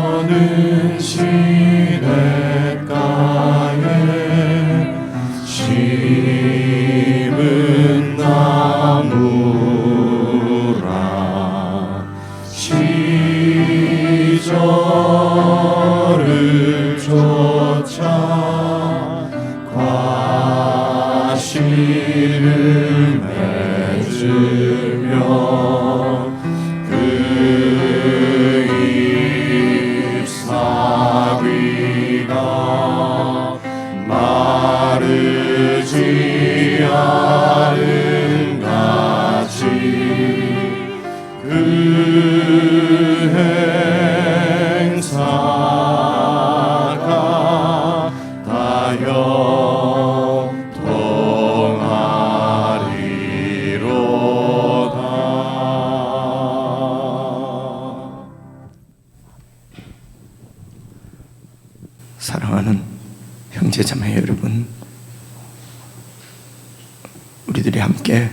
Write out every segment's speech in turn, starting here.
저는 시냇가에 심은 나무라 시절을 쫓아 과실을 맺으며 잎사귀가 마르지 않은 같이 그 행사가 다 형통하리로다. 사랑하는 형제자매 여러분, 우리들이 함께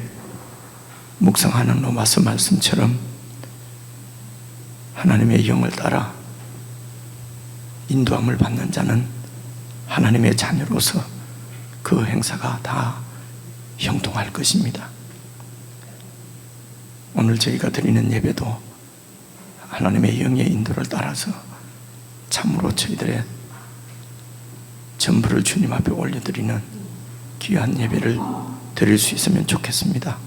묵상하는 로마서 말씀처럼 하나님의 영을 따라 인도함을 받는 자는 하나님의 자녀로서 그 행사가 다 형통할 것입니다. 오늘 저희가 드리는 예배도 하나님의 영의 인도를 따라서 참으로 저희들의 전부를 주님 앞에 올려드리는 귀한 예배를 드릴 수 있으면 좋겠습니다.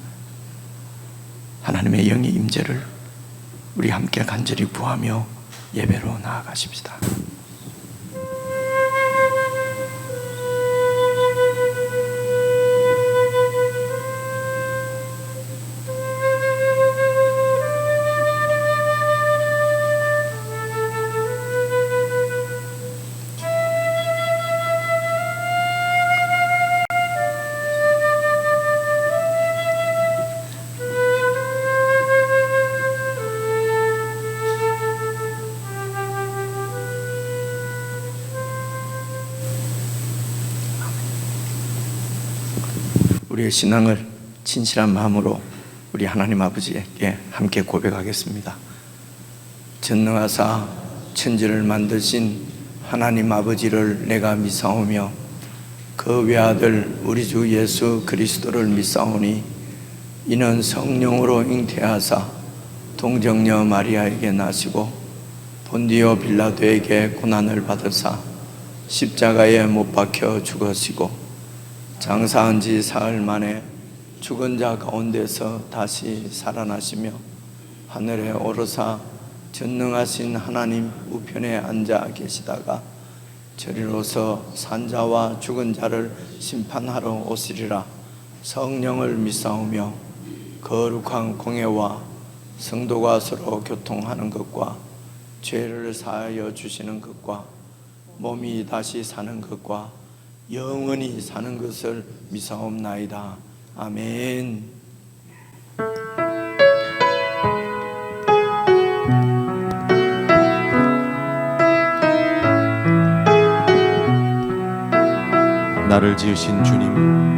하나님의 영의 임재를 우리 함께 간절히 구하며 예배로 나아가십시다. 우리의 신앙을 진실한 마음으로 우리 하나님 아버지에게 함께 고백하겠습니다. 전능하사 천지를 만드신 하나님 아버지를 내가 믿사오며 그 외아들 우리 주 예수 그리스도를 믿사오니 이는 성령으로 잉태하사 동정녀 마리아에게 나시고 본디오 빌라도에게 고난을 받으사 십자가에 못 박혀 죽으시고 장사한 지 사흘 만에 죽은 자 가운데서 다시 살아나시며 하늘에 오르사 전능하신 하나님 우편에 앉아 계시다가 저리로서 산자와 죽은 자를 심판하러 오시리라. 성령을 믿사오며 거룩한 공예와 성도가 서로 교통하는 것과 죄를 사하여 주시는 것과 몸이 다시 사는 것과 영원히 사는 것을 믿사옵나이다. 아멘. 나를 지으신 주님,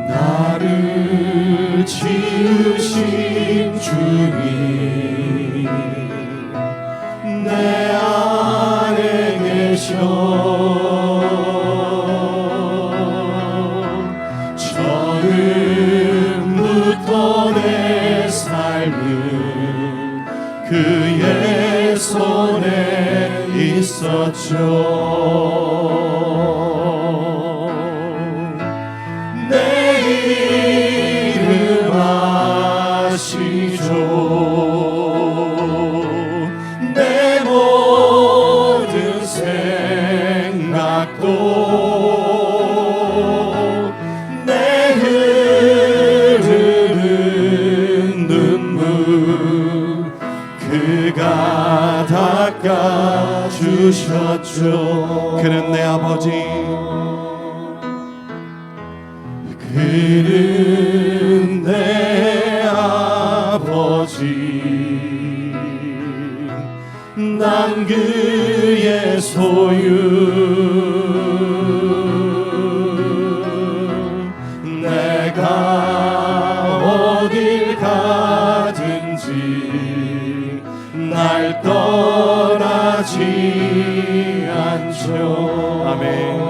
나를 지으신 주님, 내 안에 계셔 처음부터 내 삶은 그의 손에 있었죠. 내 이름 아시죠. 내 모든 생각도 내 흐르는 눈물 그가 닦아주셨죠. 그는 내 아버지, 그는 내 아버지, 난 그의 소유. 내가 어딜 가든지 날 떠나지 않죠. 아멘.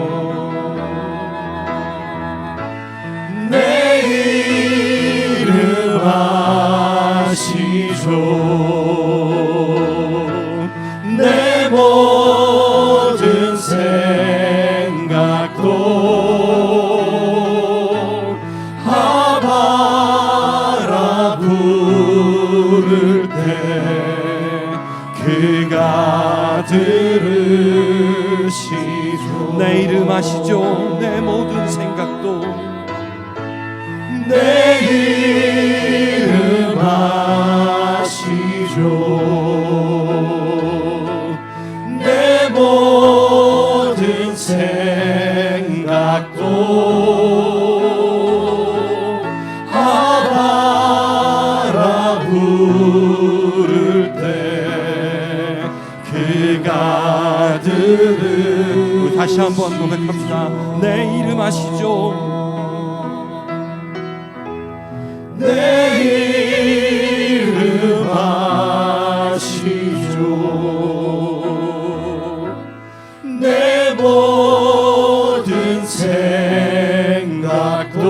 내 이름 아시죠. 내 모든 생각도 아바라 부를 때 그가 들으시죠. 내 이름 아시죠. 내 모든 생각도 내 이름 아시죠. 내 모든 생각도 아바라 부를 때 그가 우리 다시 한번 고백합니다. 내 이름 아시죠. 내 이름 아시죠. 내 모든 생각도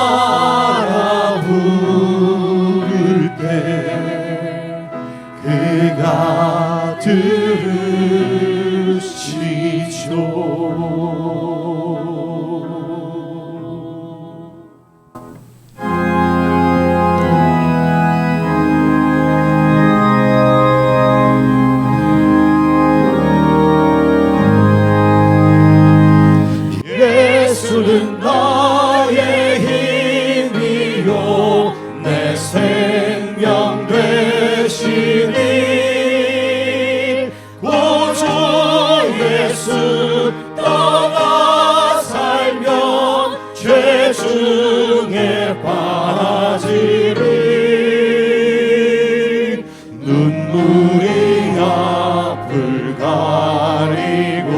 아바라 부를 때 그가 들으시죠. 예수는 나의 힘이요 내 생명 되시니 구주 예수 떠나 살면 죄 중에 빠지리 눈물이 앞을 가리고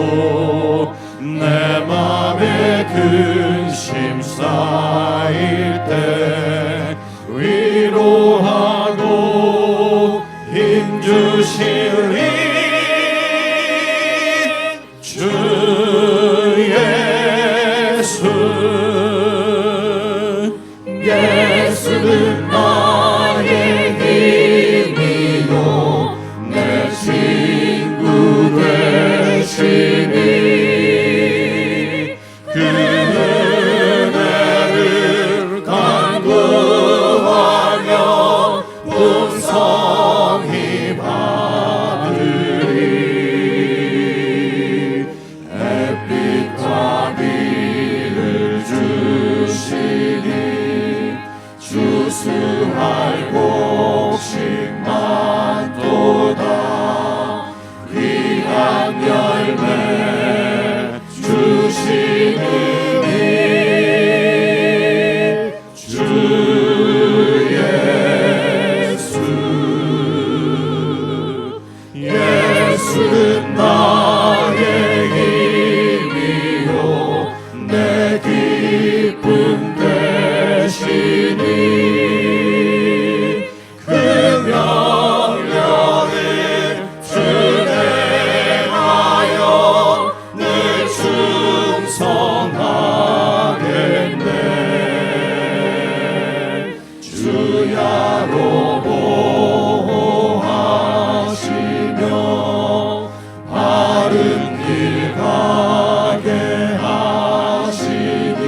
내 맘에 근심 쌓일 때 위로하고 힘주시리 주 예수. 예수는 나의 힘이요 내 친구 되시니 그 은혜를 간구하며 풍성히 받으리 햇빛과 비를 주시니 주수할 곡식만 또다 귀한 열매 주시니 주 예수. 예수는 나의 힘이요 내 기쁨 되시니 그 명령을 준행하여 늘 충성하겠네. 주야로 보호하시며 바른 길 가게 하시니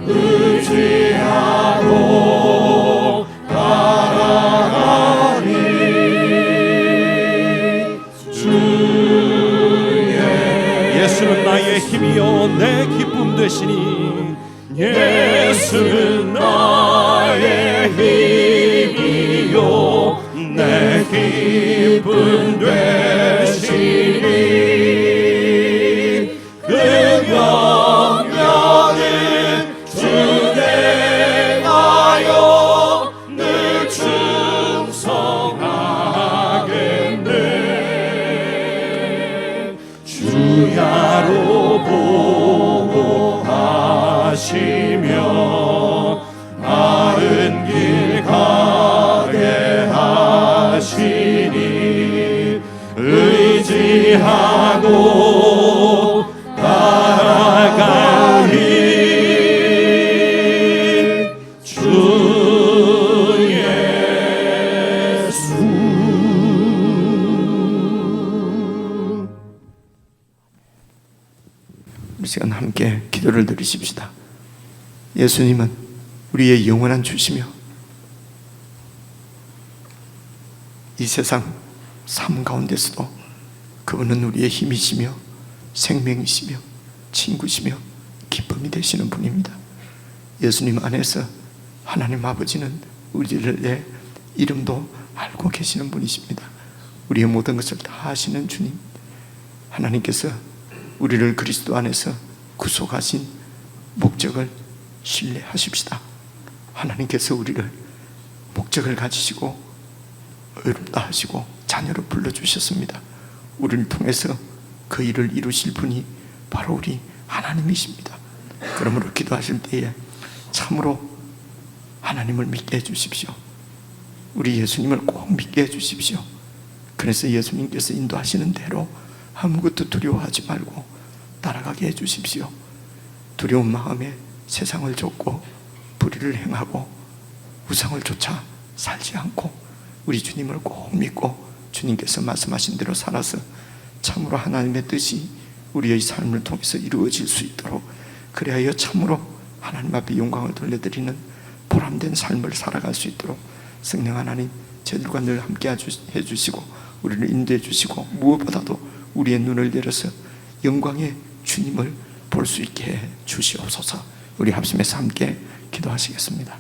의지하고 따라가니 주의. 예수는 나의 힘이요 내 기쁨 되시니 예수는 나의 힘이요 내 기쁨 되시니 그 명령을 준행하여 늘 하시며 바른 길 가게 하시니 의지하고 따라가리 주 예수. 우리 시간 함께 기도를 드리십시다. 예수님은 우리의 영원한 주시며 이 세상 삶 가운데서도 그분은 우리의 힘이시며 생명이시며 친구시며 기쁨이 되시는 분입니다. 예수님 안에서 하나님 아버지는 우리의 이름도 알고 계시는 분이십니다. 우리의 모든 것을 다 아시는 주님, 하나님께서 우리를 그리스도 안에서 구속하신 목적을 신뢰하십시다. 하나님께서 우리를 목적을 가지시고 의롭다 하시고 자녀로 불러주셨습니다. 우리를 통해서 그 일을 이루실 분이 바로 우리 하나님이십니다. 그러므로 기도하실 때에 참으로 하나님을 믿게 해주십시오. 우리 예수님을 꼭 믿게 해주십시오. 그래서 예수님께서 인도하시는 대로 아무것도 두려워하지 말고 따라가게 해주십시오. 두려운 마음에 세상을 좇고 불의를 행하고 우상을 쫓아 살지 않고 우리 주님을 꼭 믿고 주님께서 말씀하신 대로 살아서 참으로 하나님의 뜻이 우리의 삶을 통해서 이루어질 수 있도록, 그리하여 참으로 하나님 앞에 영광을 돌려드리는 보람된 삶을 살아갈 수 있도록 성령 하나님 저희들과 늘 함께 해주시고 우리를 인도해 주시고, 무엇보다도 우리의 눈을 열어서 영광의 주님을 볼 수 있게 해 주시옵소서. 우리 합심해서 함께 기도하시겠습니다.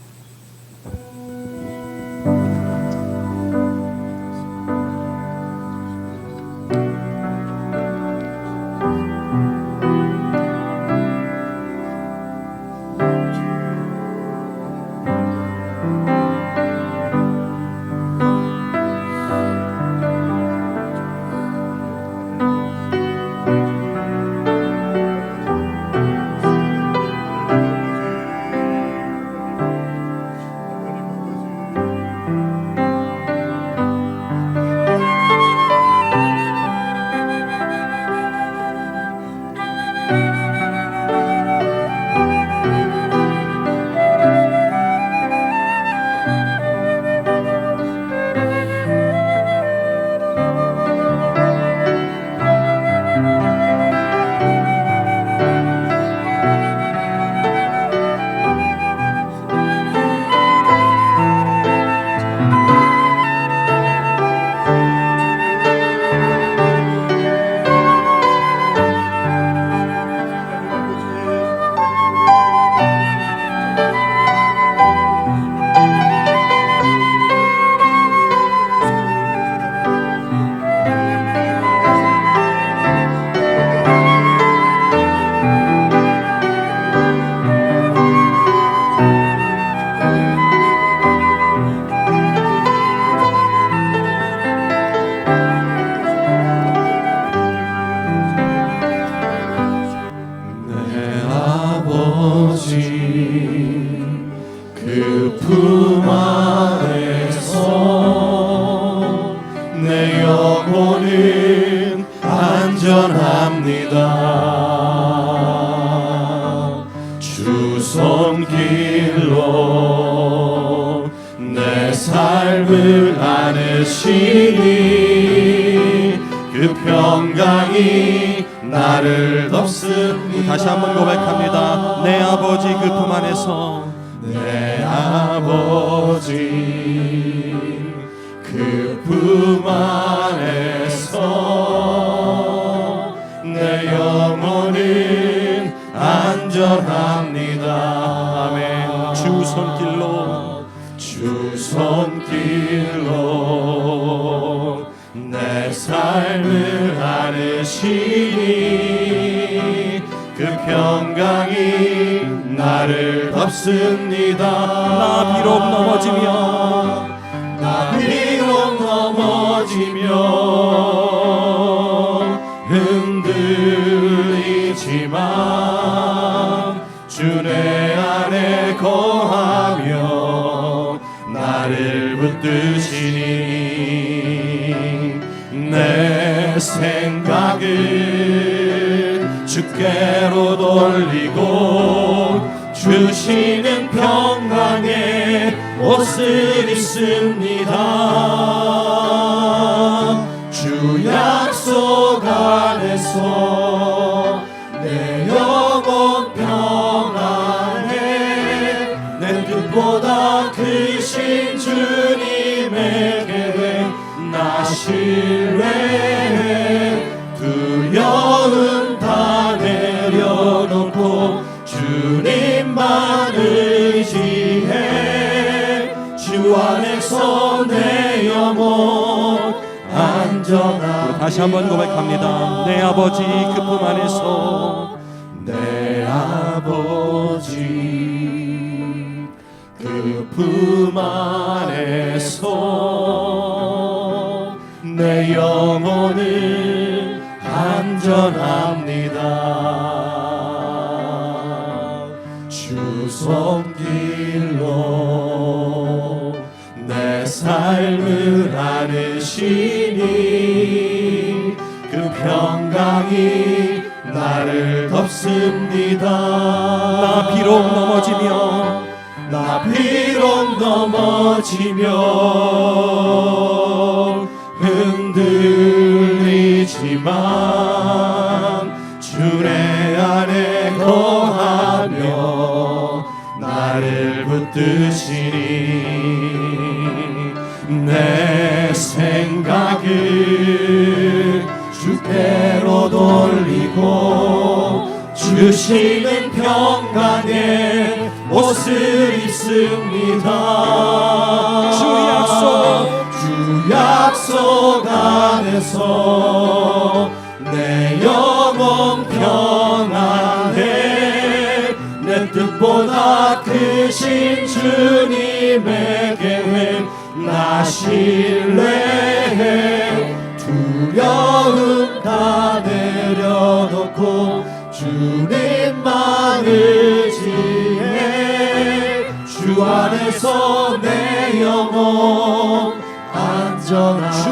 그 품 안에서 내 영혼은 안전합니다. 주 손길로 내 삶을 안으시니 그 평강이 나를 덮습니다. 다시 한번 고백합니다. 내 아버지 그 품 안에서, 내 아버지 그 품 안에서 내 영혼은 안전합니다. 아멘. 주 손길로, 주 손길로 내 삶을 안으시니 그 평강이 나를 덮습니다. 나 비록 넘어지며, 나 비록 넘어지며 흔들리지만 주 내 거하며 나를 붙드시니 내 생각을 주께로 돌리고 주시는 평강의 옷을 입습니다. 주 약속 안에서 내 영혼 평안해 내 뜻보다 크신 주님의 계획 나 신뢰해 두려움 다 내려놓고 주님만 의지해 주 안에서 내 영혼 안전하게 다시 한번 고백합니다. 내 아버지 그 품 안에서 내 아버지 그 품 안에서 내 영혼은 안전합니다. 주 손길로 내 삶을 안으시니 그 평강이 나를 덮습니다. 나 비록 넘어지며 흔들리지만 주의 안에 거하며 나를 붙드시니 내 생각을 주께로 돌리고 주시는 평강의 옷을 입습니다. 주 약속 안에서 내 영혼 평안해 내 뜻보다 크신 주님의 계획 나 신뢰해 두려움 다 내려놓고 주님만 의지해 주 안에서 내 영혼 안전합니다.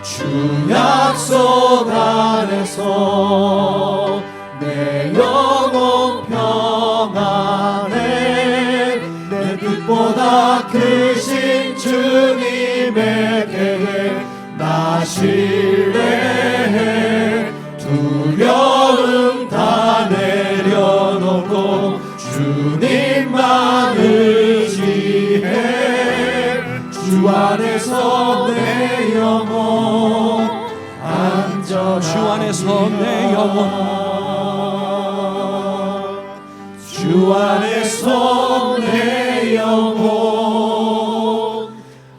주 약속 안에서 내 영혼 평안해 내 뜻보다 크신 주님의 계획 나 신뢰해 두려움 다 내려놓고 주님만 의지해 주 안에서 내 영혼 안전합니다. 주 안에서 내 영혼 주 안에서 내 영혼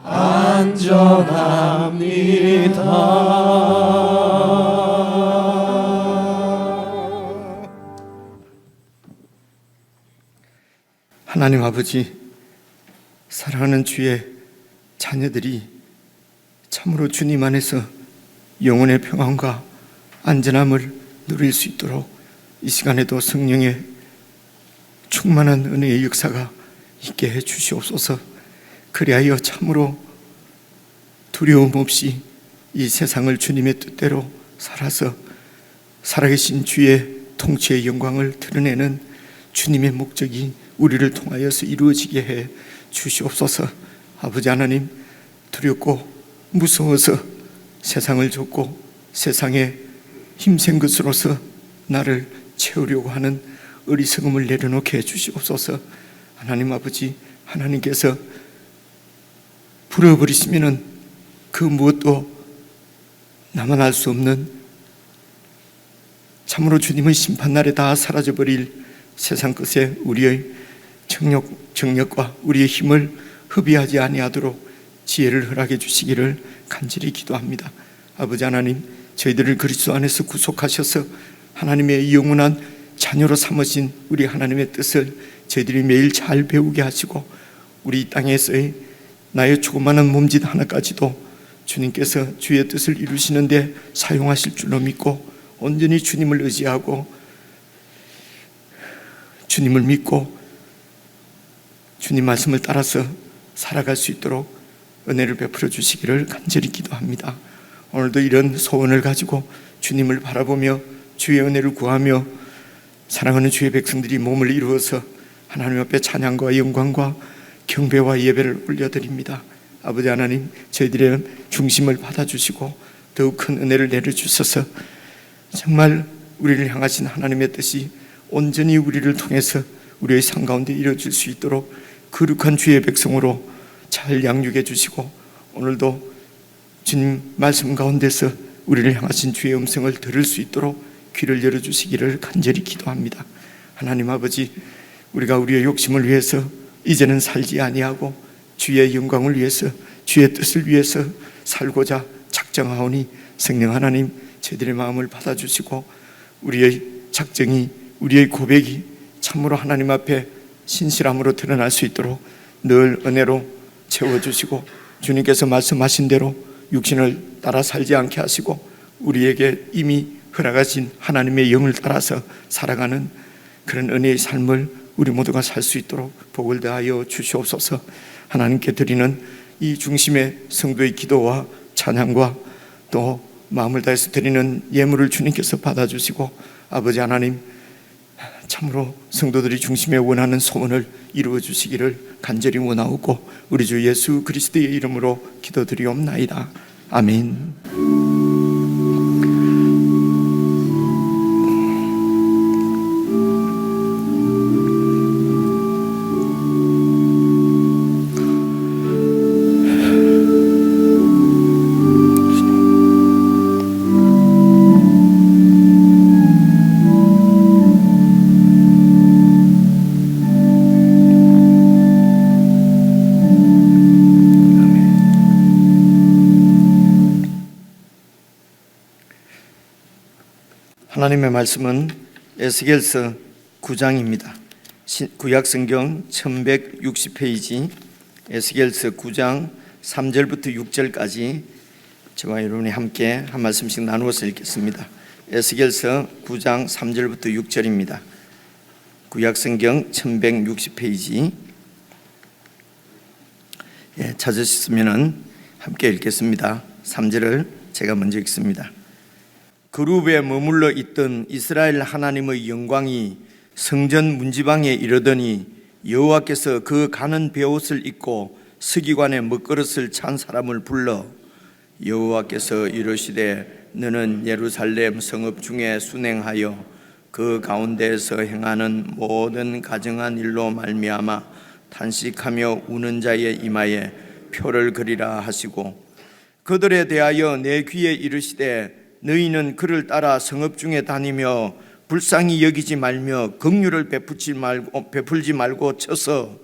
안전합니다. 하나님 아버지, 사랑하는 주의 자녀들이 참으로 주님 안에서 영혼의 평안과 안전함을 누릴 수 있도록 이 시간에도 성령의 충만한 은혜의 역사가 있게 해 주시옵소서. 그리하여 참으로 두려움 없이 이 세상을 주님의 뜻대로 살아서 살아계신 주의 통치의 영광을 드러내는 주님의 목적이 우리를 통하여서 이루어지게 해 주시옵소서. 아버지 하나님, 두렵고 무서워서 세상을 좇고 세상에 힘센 것으로서 나를 채우려고 하는 어리석음을 내려놓게 해 주시옵소서. 하나님 아버지, 하나님께서 불어버리시면은 그 무엇도 나만 알 수 없는 참으로 주님의 심판날에 다 사라져버릴 세상 것에 우리의 정력과 우리의 힘을 허비하지 아니하도록 지혜를 허락해 주시기를 간절히 기도합니다. 아버지 하나님, 저희들을 그리스도 안에서 구속하셔서 하나님의 영원한 자녀로 삼으신 우리 하나님의 뜻을 저희들이 매일 잘 배우게 하시고 우리 땅에서의 나의 조그마한 몸짓 하나까지도 주님께서 주의 뜻을 이루시는데 사용하실 줄로 믿고 온전히 주님을 의지하고 주님을 믿고 주님 말씀을 따라서 살아갈 수 있도록 은혜를 베풀어 주시기를 간절히 기도합니다. 오늘도 이런 소원을 가지고 주님을 바라보며 주의 은혜를 구하며 사랑하는 주의 백성들이 몸을 이루어서 하나님 앞에 찬양과 영광과 경배와 예배를 올려드립니다. 아버지 하나님, 저희들의 중심을 받아주시고 더욱 큰 은혜를 내려주셔서 정말 우리를 향하신 하나님의 뜻이 온전히 우리를 통해서 우리의 삶 가운데 이루어질 수 있도록 거룩한 주의 백성으로 잘 양육해 주시고 오늘도 주님 말씀 가운데서 우리를 향하신 주의 음성을 들을 수 있도록 귀를 열어주시기를 간절히 기도합니다. 하나님 아버지, 우리가 우리의 욕심을 위해서 이제는 살지 아니하고 주의 영광을 위해서 주의 뜻을 위해서 살고자 작정하오니 성령 하나님, 저희들의 마음을 받아주시고 우리의 작정이, 우리의 고백이 참으로 하나님 앞에 신실함으로 드러날 수 있도록 늘 은혜로 채워주시고 주님께서 말씀하신 대로 육신을 따라 살지 않게 하시고 우리에게 이미 허락하신 하나님의 영을 따라서 살아가는 그런 은혜의 삶을 우리 모두가 살 수 있도록 복을 다하여 주시옵소서. 하나님께 드리는 이 중심의 성도의 기도와 찬양과 또 마음을 다해서 드리는 예물을 주님께서 받아주시고 아버지 하나님, 참으로 성도들이 중심에 원하는 소원을 이루어 주시기를 간절히 원하옵고 우리 주 예수 그리스도의 이름으로 기도드리옵나이다. 아멘. 하나님의 말씀은 에스겔서 9장입니다. 구약성경 1160페이지 에스겔서 9장 3절부터 6절까지 저와 여러분이 함께 한 말씀씩 나누어서 읽겠습니다. 에스겔서 9장 3절부터 6절입니다. 구약성경 1160페이지 찾으셨으면 함께 읽겠습니다. 3절을 제가 먼저 읽습니다. 그룹에 머물러 있던 이스라엘 하나님의 영광이 성전 문지방에 이르더니 여호와께서 그 가는 베옷을 입고 서기관의 먹그릇을 찬 사람을 불러 여호와께서 이르시되 너는 예루살렘 성읍 중에 순행하여 그 가운데에서 행하는 모든 가증한 일로 말미암아 탄식하며 우는 자의 이마에 표를 그리라 하시고 그들에 대하여 내 귀에 이르시되 너희는 그를 따라 성읍 중에 다니며 불쌍히 여기지 말며 긍휼을 베풀지 말고 쳐서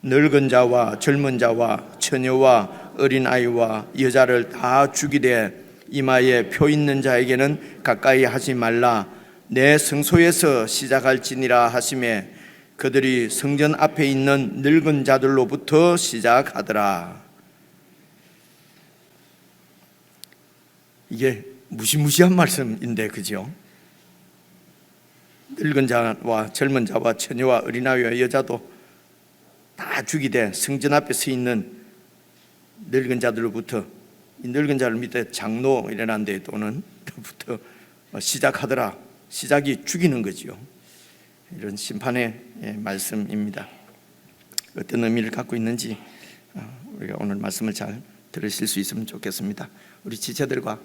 늙은 자와 젊은 자와 처녀와 어린아이와 여자를 다 죽이되 이마에 표 있는 자에게는 가까이 하지 말라. 내 성소에서 시작할지니라 하시매 그들이 성전 앞에 있는 늙은 자들로부터 시작하더라. 이게 무시무시한 말씀인데 그죠? 늙은 자와 젊은 자와 처녀와 어린아이와 여자도 다 죽이되 성전 앞에 서 있는 늙은 자들로부터, 이 늙은 자를 밑에 장로 이라는 데 또는 부터 시작하더라. 시작이 죽이는 거지요. 이런 심판의 말씀입니다. 어떤 의미를 갖고 있는지 우리가 오늘 말씀을 잘 들으실 수 있으면 좋겠습니다. 우리 지체들과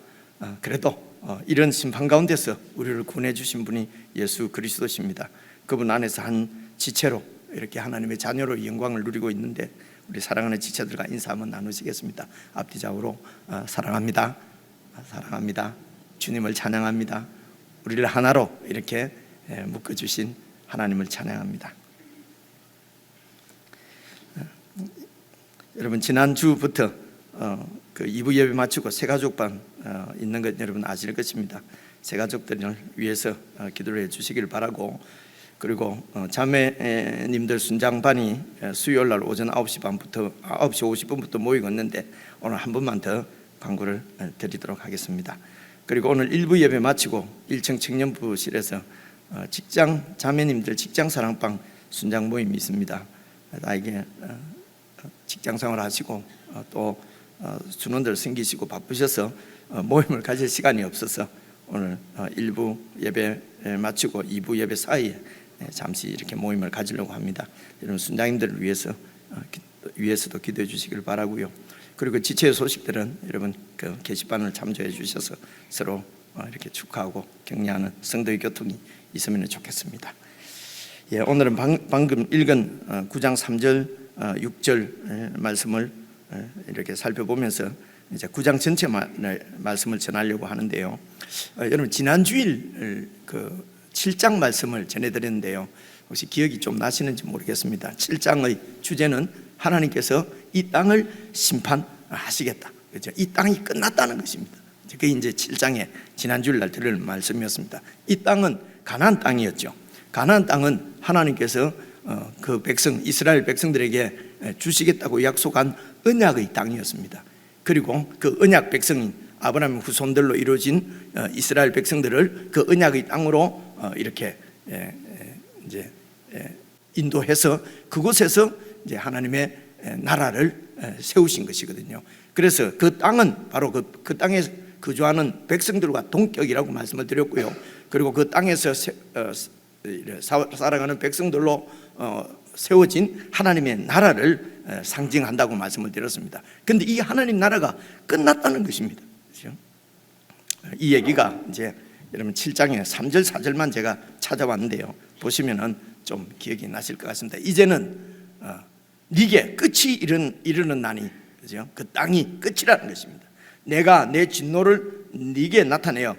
그래도 이런 심판 가운데서 우리를 구원해 주신 분이 예수 그리스도십니다. 그분 안에서 한 지체로 이렇게 하나님의 자녀로 영광을 누리고 있는데 우리 사랑하는 지체들과 인사 한번 나누시겠습니다. 앞뒤좌우로 사랑합니다. 사랑합니다. 주님을 찬양합니다. 우리를 하나로 이렇게 묶어주신 하나님을 찬양합니다. 여러분 지난주부터 그 2부 예배 마치고 새가족반 있는 것 여러분 아실 것입니다. 새가족들을 위해서 기도를 해주시기를 바라고, 그리고 자매님들 순장반이 수요일날 오전 9시 반부터 9시 50분부터 모이고 있는데 오늘 한 번만 더 광고를 드리도록 하겠습니다. 그리고 오늘 1부 예배 마치고 1층 청년부실에서 직장 자매님들 직장 사랑방 순장 모임이 있습니다. 나에게 직장생활 하시고 또 순원들 섬기시고 바쁘셔서 모임을 가질 시간이 없어서 오늘 1부 예배 마치고 2부 예배 사이에 잠시 이렇게 모임을 가지려고 합니다. 여러분 순장님들을 위해서도 기도해 주시길 바라고요. 그리고 지체의 소식들은 여러분 그 게시판을 참조해 주셔서 서로 이렇게 축하하고 격려하는 성도의 교통이 있으면 좋겠습니다. 예, 오늘은 방금 읽은 9장 3절 6절 말씀을 이렇게 살펴보면서 이제 9장 전체 말씀을 전하려고 하는데요. 여러분 지난 주일 그 7장 말씀을 전해드렸는데요. 혹시 기억이 좀 나시는지 모르겠습니다. 7장의 주제는 하나님께서 이 땅을 심판하시겠다. 그렇죠? 이 땅이 끝났다는 것입니다. 그게 이제 7장에 지난 주일 날 들을 말씀이었습니다. 이 땅은 가나안 땅이었죠. 가나안 땅은 하나님께서 그 백성 이스라엘 백성들에게 주시겠다고 약속한 언약의 땅이었습니다. 그리고 그 언약 백성인 아브라함 후손들로 이루어진 이스라엘 백성들을 그 언약의 땅으로 이렇게 이제 인도해서 그곳에서 이제 하나님의 나라를 세우신 것이거든요. 그래서 그 땅은 바로 그 땅에 거주하는 백성들과 동격이라고 말씀을 드렸고요. 그리고 그 땅에서 살아가는 백성들로 세워진 하나님의 나라를 상징한다고 말씀을 드렸습니다. 그런데 이 하나님 나라가 끝났다는 것입니다. 그렇죠? 이 얘기가 이제 여러분 7장에 3절 4절만 제가 찾아왔는데요. 보시면은 좀 기억이 나실 것 같습니다. 이제는 네게 끝이 이르는 날이, 그죠? 그 땅이 끝이라는 것입니다. 내가 내 진노를 네게 나타내어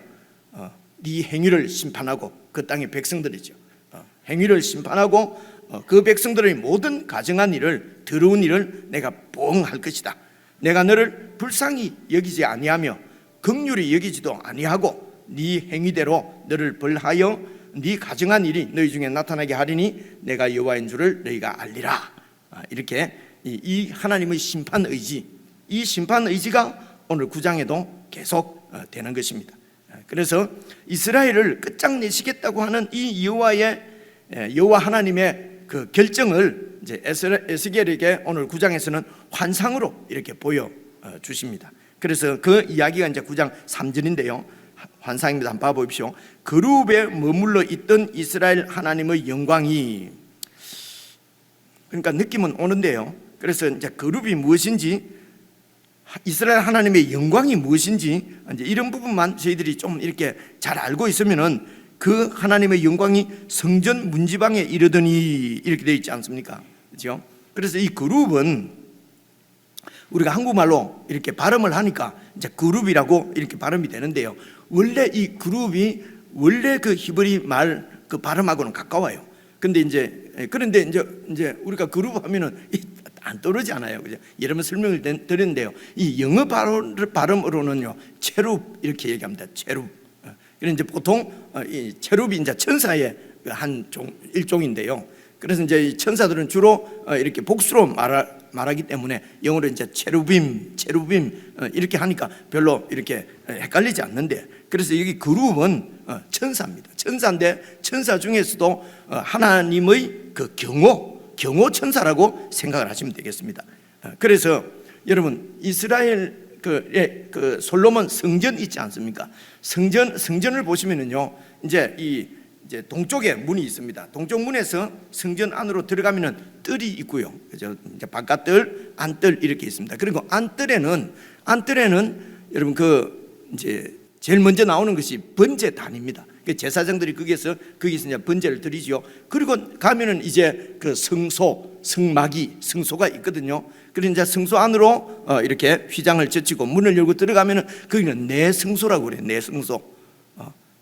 네 행위를 심판하고, 그 땅의 백성들이죠. 행위를 심판하고 그 백성들의 모든 가증한 일을, 더러운 일을 내가 보응할 것이다. 내가 너를 불쌍히 여기지 아니하며 긍휼히 여기지도 아니하고 네 행위대로 너를 벌하여 네 가증한 일이 너희 중에 나타나게 하리니 내가 여호와인 줄을 너희가 알리라. 이렇게 이 하나님의 심판 의지, 이 심판 의지가 오늘 9장에도 계속 되는 것입니다. 그래서 이스라엘을 끝장내시겠다고 하는 이 여호와 하나님의 그 결정을 이제 에스겔에게 오늘 9장에서는 환상으로 이렇게 보여 주십니다. 그래서 그 이야기가 이제 9장 3절인데요. 환상입니다. 한번 봐보십시오. 그룹에 머물러 있던 이스라엘 하나님의 영광이, 그러니까 느낌은 오는데요. 그래서 이제 그룹이 무엇인지, 이스라엘 하나님의 영광이 무엇인지 이제 이런 부분만 저희들이 좀 이렇게 잘 알고 있으면은 그 하나님의 영광이 성전 문지방에 이르더니 이렇게 되어 있지 않습니까? 그렇죠? 그래서 이 그룹은 우리가 한국말로 이렇게 발음을 하니까 이제 그룹이라고 이렇게 발음이 되는데요. 원래 이 그룹이 원래 그 히브리 말 그 발음하고는 가까워요. 그런데 이제 우리가 그룹 하면은 안 떠오르지 않아요. 그죠? 여러 번 설명을 드렸는데요. 이 영어 발음으로는요, 체룹 이렇게 얘기합니다. 체룹. 그래서 이제 보통 이 체룹이 이제 천사의 한 일종인데요. 그래서 이제 이 천사들은 주로 이렇게 복수로 말하기 때문에 영어로 이제 체루빔 이렇게 하니까 별로 이렇게 헷갈리지 않는데, 그래서 여기 그룹은 천사입니다. 천사인데 천사 중에서도 하나님의 그 경호 천사라고 생각을 하시면 되겠습니다. 그래서 여러분 이스라엘 그 솔로몬 성전 있지 않습니까? 성전을 보시면은요, 이제 동쪽에 문이 있습니다. 동쪽 문에서 성전 안으로 들어가면은 뜰이 있고요. 그죠? 이제 바깥뜰, 안뜰 이렇게 있습니다. 그리고 안뜰에는 여러분 이제 제일 먼저 나오는 것이 번제단입니다. 제사장들이 거기서 이제 번제를 드리지요. 그리고 가면은 이제 그 성소가 있거든요. 그래서 이제 성소 안으로 이렇게 휘장을 젖히고 문을 열고 들어가면은 거기는 내성소라고 그래요. 내성소.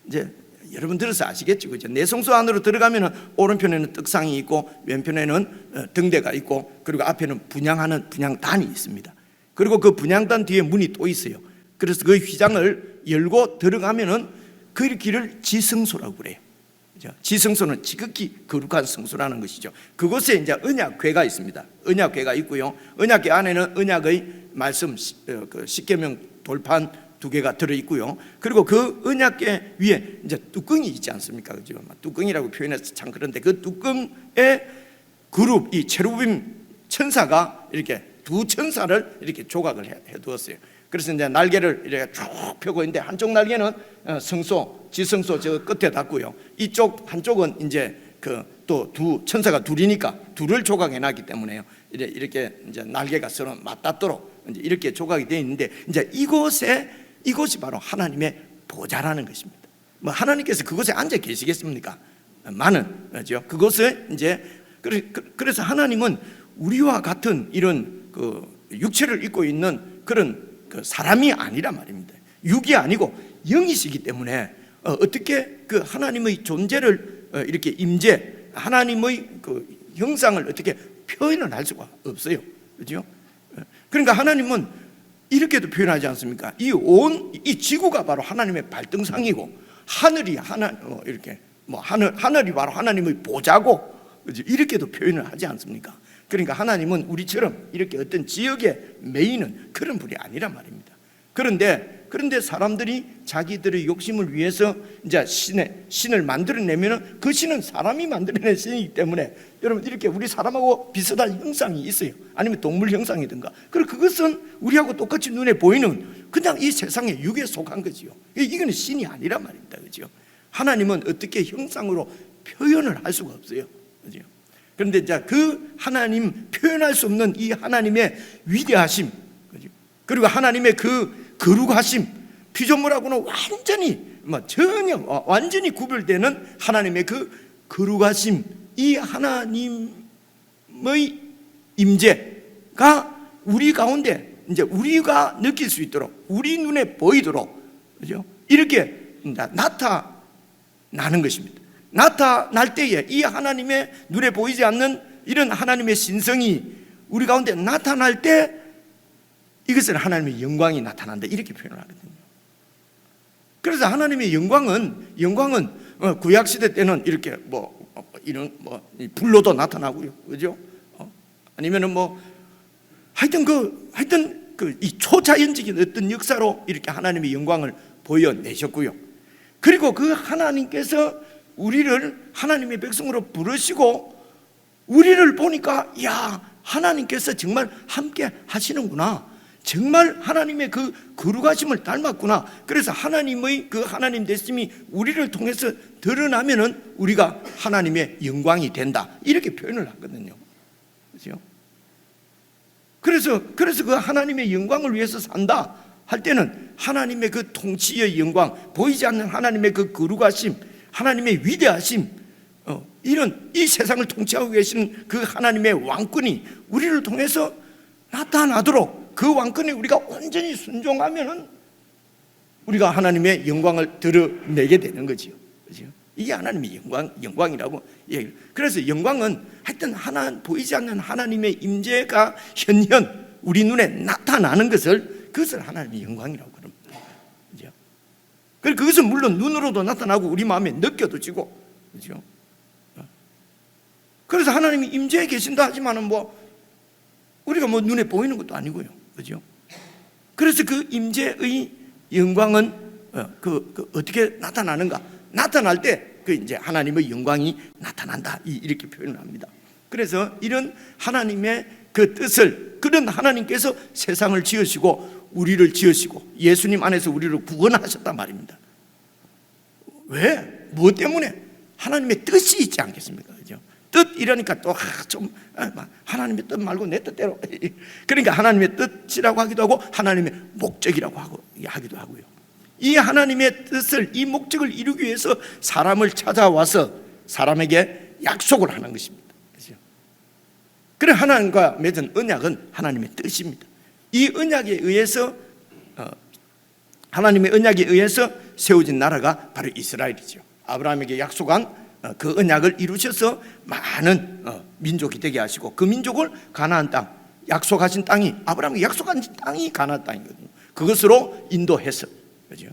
이제 여러분 들어서 아시겠죠, 그죠? 내성소 안으로 들어가면은 오른편에는 떡상이 있고 왼편에는 등대가 있고, 그리고 앞에는 분향하는 분향단이 있습니다. 그리고 그 분향단 뒤에 문이 또 있어요. 그래서 그 휘장을 열고 들어가면은 그 길을 지성소라고 그래요. 그죠? 지성소는 지극히 거룩한 성소라는 것이죠. 그곳에 이제 언약궤가 있습니다. 언약궤가 있고요. 언약궤 안에는 언약의 말씀, 그 십계명 돌판 두 개가 들어 있고요. 그리고 그 언약궤 위에 이제 뚜껑이 있지 않습니까? 그죠? 뚜껑이라고 표현해서 참 그런데 그 뚜껑에 그룹 이 체루빔 천사가 이렇게 두 천사를 이렇게 조각을 해 두었어요. 그래서 이제 날개를 이렇게 쭉 펴고 있는데 한쪽 날개는 성소, 지성소 저 끝에 닿고요. 이쪽 한쪽은 이제 그 또 두 천사가 둘이니까 둘을 조각해 놨기 때문에요. 이렇게 이제 날개가 서로 맞닿도록 이제 이렇게 조각이 되어 있는데 이제 이곳이 바로 하나님의 보좌라는 것입니다. 뭐 하나님께서 그곳에 앉아 계시겠습니까? 많은 거죠. 그곳에 이제 그래서 하나님은 우리와 같은 이런 그 육체를 입고 있는 그런 그 사람이 아니란 말입니다. 육이 아니고 영이시기 때문에 어떻게 그 하나님의 존재를 이렇게 임재 하나님의 그 형상을 어떻게 표현을 할 수가 없어요. 그렇죠? 그러니까 하나님은 이렇게도 표현하지 않습니까? 이 지구가 바로 하나님의 발등상이고 하늘이 이렇게 뭐 하늘이 바로 하나님의 보좌고 그렇죠? 이렇게도 표현을 하지 않습니까? 그러니까 하나님은 우리처럼 이렇게 어떤 지역에 매이는 그런 분이 아니란 말입니다. 그런데 사람들이 자기들의 욕심을 위해서 이제 신을 만들어내면은 그 신은 사람이 만들어낸 신이기 때문에 여러분 이렇게 우리 사람하고 비슷한 형상이 있어요. 아니면 동물 형상이든가. 그리고 그것은 우리하고 똑같이 눈에 보이는 그냥 이 세상의 육에 속한 거지요. 이거는 신이 아니란 말입니다. 그죠? 하나님은 어떻게 형상으로 표현을 할 수가 없어요. 그죠? 그런데 이제 그 하나님 표현할 수 없는 이 하나님의 위대하심, 그죠? 그리고 하나님의 그 거룩하심, 피조물하고는 완전히 구별되는 하나님의 그 거룩하심, 이 하나님의 임재가 우리 가운데 이제 우리가 느낄 수 있도록 우리 눈에 보이도록 그죠? 이렇게 나타나는 것입니다. 나타날 때에 이 하나님의 눈에 보이지 않는 이런 하나님의 신성이 우리 가운데 나타날 때 이것은 하나님의 영광이 나타난다 이렇게 표현을 하거든요. 그래서 하나님의 영광은 구약 시대 때는 이렇게 이런 불로도 나타나고요, 그죠? 아니면은 하여튼 이 초자연적인 어떤 역사로 이렇게 하나님의 영광을 보여내셨고요. 그리고 그 하나님께서 우리를 하나님의 백성으로 부르시고 우리를 보니까 야 하나님께서 정말 함께 하시는구나. 정말 하나님의 그 거룩하심을 닮았구나. 그래서 하나님의 그 하나님 되심이 우리를 통해서 드러나면은 우리가 하나님의 영광이 된다. 이렇게 표현을 하거든요. 그렇죠? 그래서 그 하나님의 영광을 위해서 산다 할 때는 하나님의 그 통치의 영광, 보이지 않는 하나님의 그 거룩하심, 하나님의 위대하심, 이런 이 세상을 통치하고 계시는 그 하나님의 왕권이 우리를 통해서 나타나도록 그 왕권에 우리가 완전히 순종하면은 우리가 하나님의 영광을 드러내게 되는 거지요. 그죠? 이게 하나님의 영광이라고 얘기해요. 그래서 영광은 하여튼 보이지 않는 하나님의 임재가 현현 우리 눈에 나타나는 그것을 하나님의 영광이라고 그럽니다. 그죠? 그리고 그것은 물론 눈으로도 나타나고 우리 마음에 느껴지고, 그죠? 그래서 하나님이 임재에 계신다 하지만은 우리가 눈에 보이는 것도 아니고요. 그죠? 그래서 그 임재의 영광은 어떻게 나타나는가? 나타날 때 그 이제 하나님의 영광이 나타난다. 이렇게 표현을 합니다. 그래서 이런 하나님의 그 뜻을 그런 하나님께서 세상을 지으시고 우리를 지으시고 예수님 안에서 우리를 구원하셨단 말입니다. 왜? 무엇 때문에? 하나님의 뜻이 있지 않겠습니까? 그죠? 뜻 이러니까 또 좀 하나님의 뜻 말고 내 뜻대로 그러니까 하나님의 뜻이라고 하기도 하고 하나님의 목적이라고 하기도 하고요. 이 하나님의 뜻을 이 목적을 이루기 위해서 사람을 찾아와서 사람에게 약속을 하는 것입니다. 그렇죠? 그래 하나님과 맺은 언약은 하나님의 뜻입니다. 이 언약에 의해서 하나님의 언약에 의해서 세워진 나라가 바로 이스라엘이죠. 아브라함에게 약속한 그 언약을 이루셔서 많은 민족이 되게 하시고 그 민족을 가나안 땅, 약속하신 땅이 아브라함에게 약속한 땅이 가나안 땅이거든요. 그것으로 인도해서 그죠?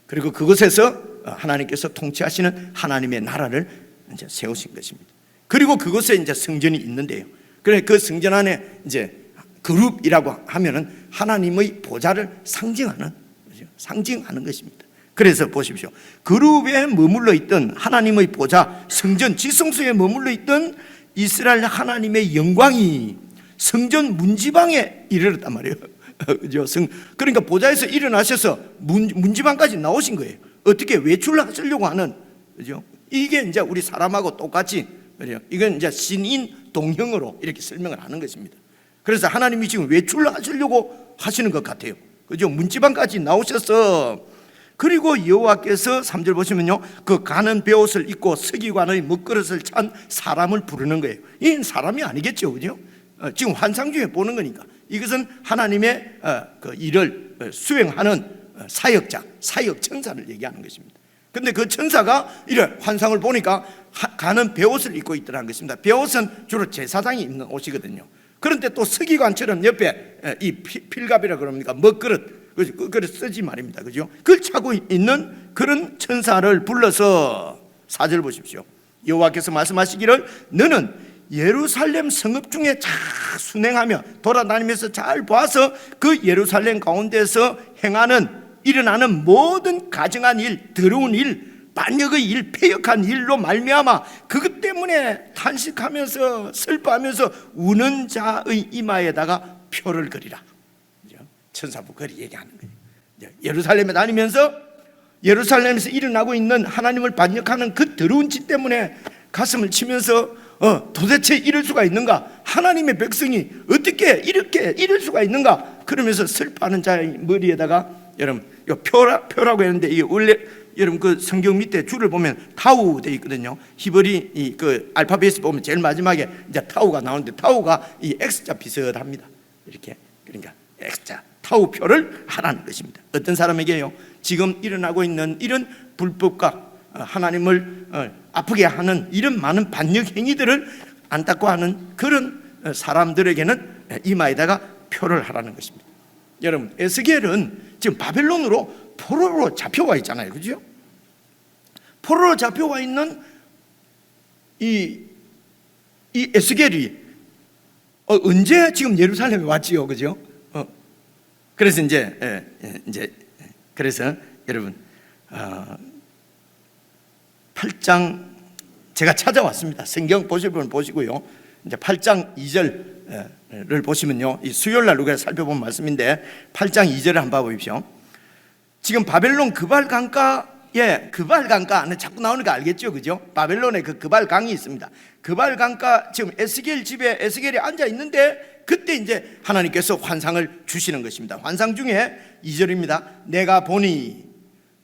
그리고 그곳에서 하나님께서 통치하시는 하나님의 나라를 이제 세우신 것입니다. 그리고 그곳에 이제 성전이 있는데요. 그래 그 성전 안에 이제 그룹이라고 하면은 하나님의 보좌를 상징하는 그죠? 상징하는 것입니다. 그래서 보십시오. 그룹에 머물러 있던 하나님의 보좌, 성전 지성소에 머물러 있던 이스라엘 하나님의 영광이 성전 문지방에 이르렀단 말이에요. 그죠? 그러니까 보좌에서 일어나셔서 문지방까지 나오신 거예요. 어떻게 외출을 하시려고 하는, 그죠? 이게 이제 우리 사람하고 똑같이, 그죠? 이건 이제 신인 동형으로 이렇게 설명을 하는 것입니다. 그래서 하나님이 지금 외출을 하시려고 하시는 것 같아요. 그죠? 문지방까지 나오셔서, 그리고 여호와께서 3절 보시면요, 그 가는 베옷을 입고 서기관의 먹그릇을 찬 사람을 부르는 거예요. 이 사람이 아니겠죠, 그죠? 지금 환상 중에 보는 거니까 이것은 하나님의 그 일을 수행하는 사역자, 사역 천사를 얘기하는 것입니다. 근데 그 천사가 이런 환상을 보니까 가는 베옷을 입고 있더라는 것입니다. 베옷은 주로 제사장이 입는 옷이거든요. 그런데 또 서기관처럼 옆에 이 필갑이라 그럽니까? 먹그릇, 그걸 쓰지 말입니다. 그죠? 그걸 차고 있는 그런 천사를 불러서 4절 보십시오. 여호와께서 말씀하시기를 너는 예루살렘 성읍 중에 잘 순행하며 돌아다니면서 잘 봐서 그 예루살렘 가운데서 일어나는 모든 가증한 일, 더러운 일, 반역의 일, 패역한 일로 말미암아 그것 때문에 탄식하면서 슬퍼하면서 우는 자의 이마에다가 표를 그리라. 천사부 그리 얘기하는 거예요. 예루살렘에 다니면서 예루살렘에서 일어나고 있는 하나님을 반역하는 그 더러운 짓 때문에 가슴을 치면서 도대체 이럴 수가 있는가? 하나님의 백성이 어떻게 이렇게 이럴 수가 있는가? 그러면서 슬퍼하는 자의 머리에다가 여러분 표라고 했는데 이게 원래 여러분 그 성경 밑에 줄을 보면 타우 돼 있거든요. 히브리 그 알파벳 보면 제일 마지막에 이제 타우가 나오는데 타우가 이 X자 비슷합니다. 이렇게 그러니까 X자 타우표를 하라는 것입니다. 어떤 사람에게요? 지금 일어나고 있는 이런 불법과 하나님을 아프게 하는 이런 많은 반역 행위들을 안타까워하는 그런 사람들에게는 이마에다가 표를 하라는 것입니다. 여러분 에스겔은 지금 바벨론으로 포로로 잡혀와 있잖아요, 그죠? 포로로 잡혀와 있는 이 에스겔이 언제 지금 예루살렘에 왔지요, 그죠? 그래서 그래서 여러분 8장 제가 찾아왔습니다. 성경 보실 분 보시고요. 이제 8장 2절을 보시면요, 이 수요일 날 우리가 살펴본 말씀인데 8장 2절을 한번 봐보십시오. 지금 바벨론 그발강가에 그발강가 안에 자꾸 나오는 거 알겠죠, 그죠? 바벨론에 그 그발강이 있습니다. 그발강가 지금 에스겔 집에 에스겔이 앉아 있는데 그때 이제 하나님께서 환상을 주시는 것입니다. 환상 중에 2절입니다. 내가 보니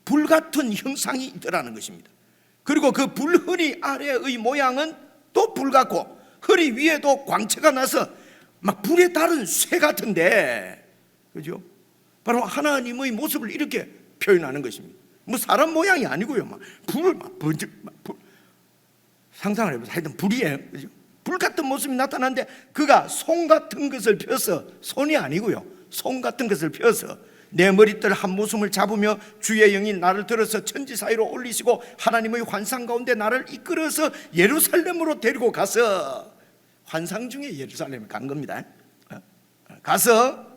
불같은 형상이 있더라는 것입니다. 그리고 그 불허리 아래의 모양은 또 불같고 허리 위에도 광채가 나서 막 불에 다른 쇠 같은데, 그죠? 바로 하나님의 모습을 이렇게 표현하는 것입니다. 뭐 사람 모양이 아니고요, 막 불을 막 번쩍 상상을 해보세요. 하여튼 불이에요, 그죠? 불 같은 모습이 나타나는데 그가 송 같은 것을 펴서, 손이 아니고요, 송 같은 것을 펴서 내 머리털 한 모순을 잡으며 주의 영이 나를 들어서 천지 사이로 올리시고 하나님의 환상 가운데 나를 이끌어서 예루살렘으로 데리고 가서, 환상 중에 예루살렘에 간 겁니다. 가서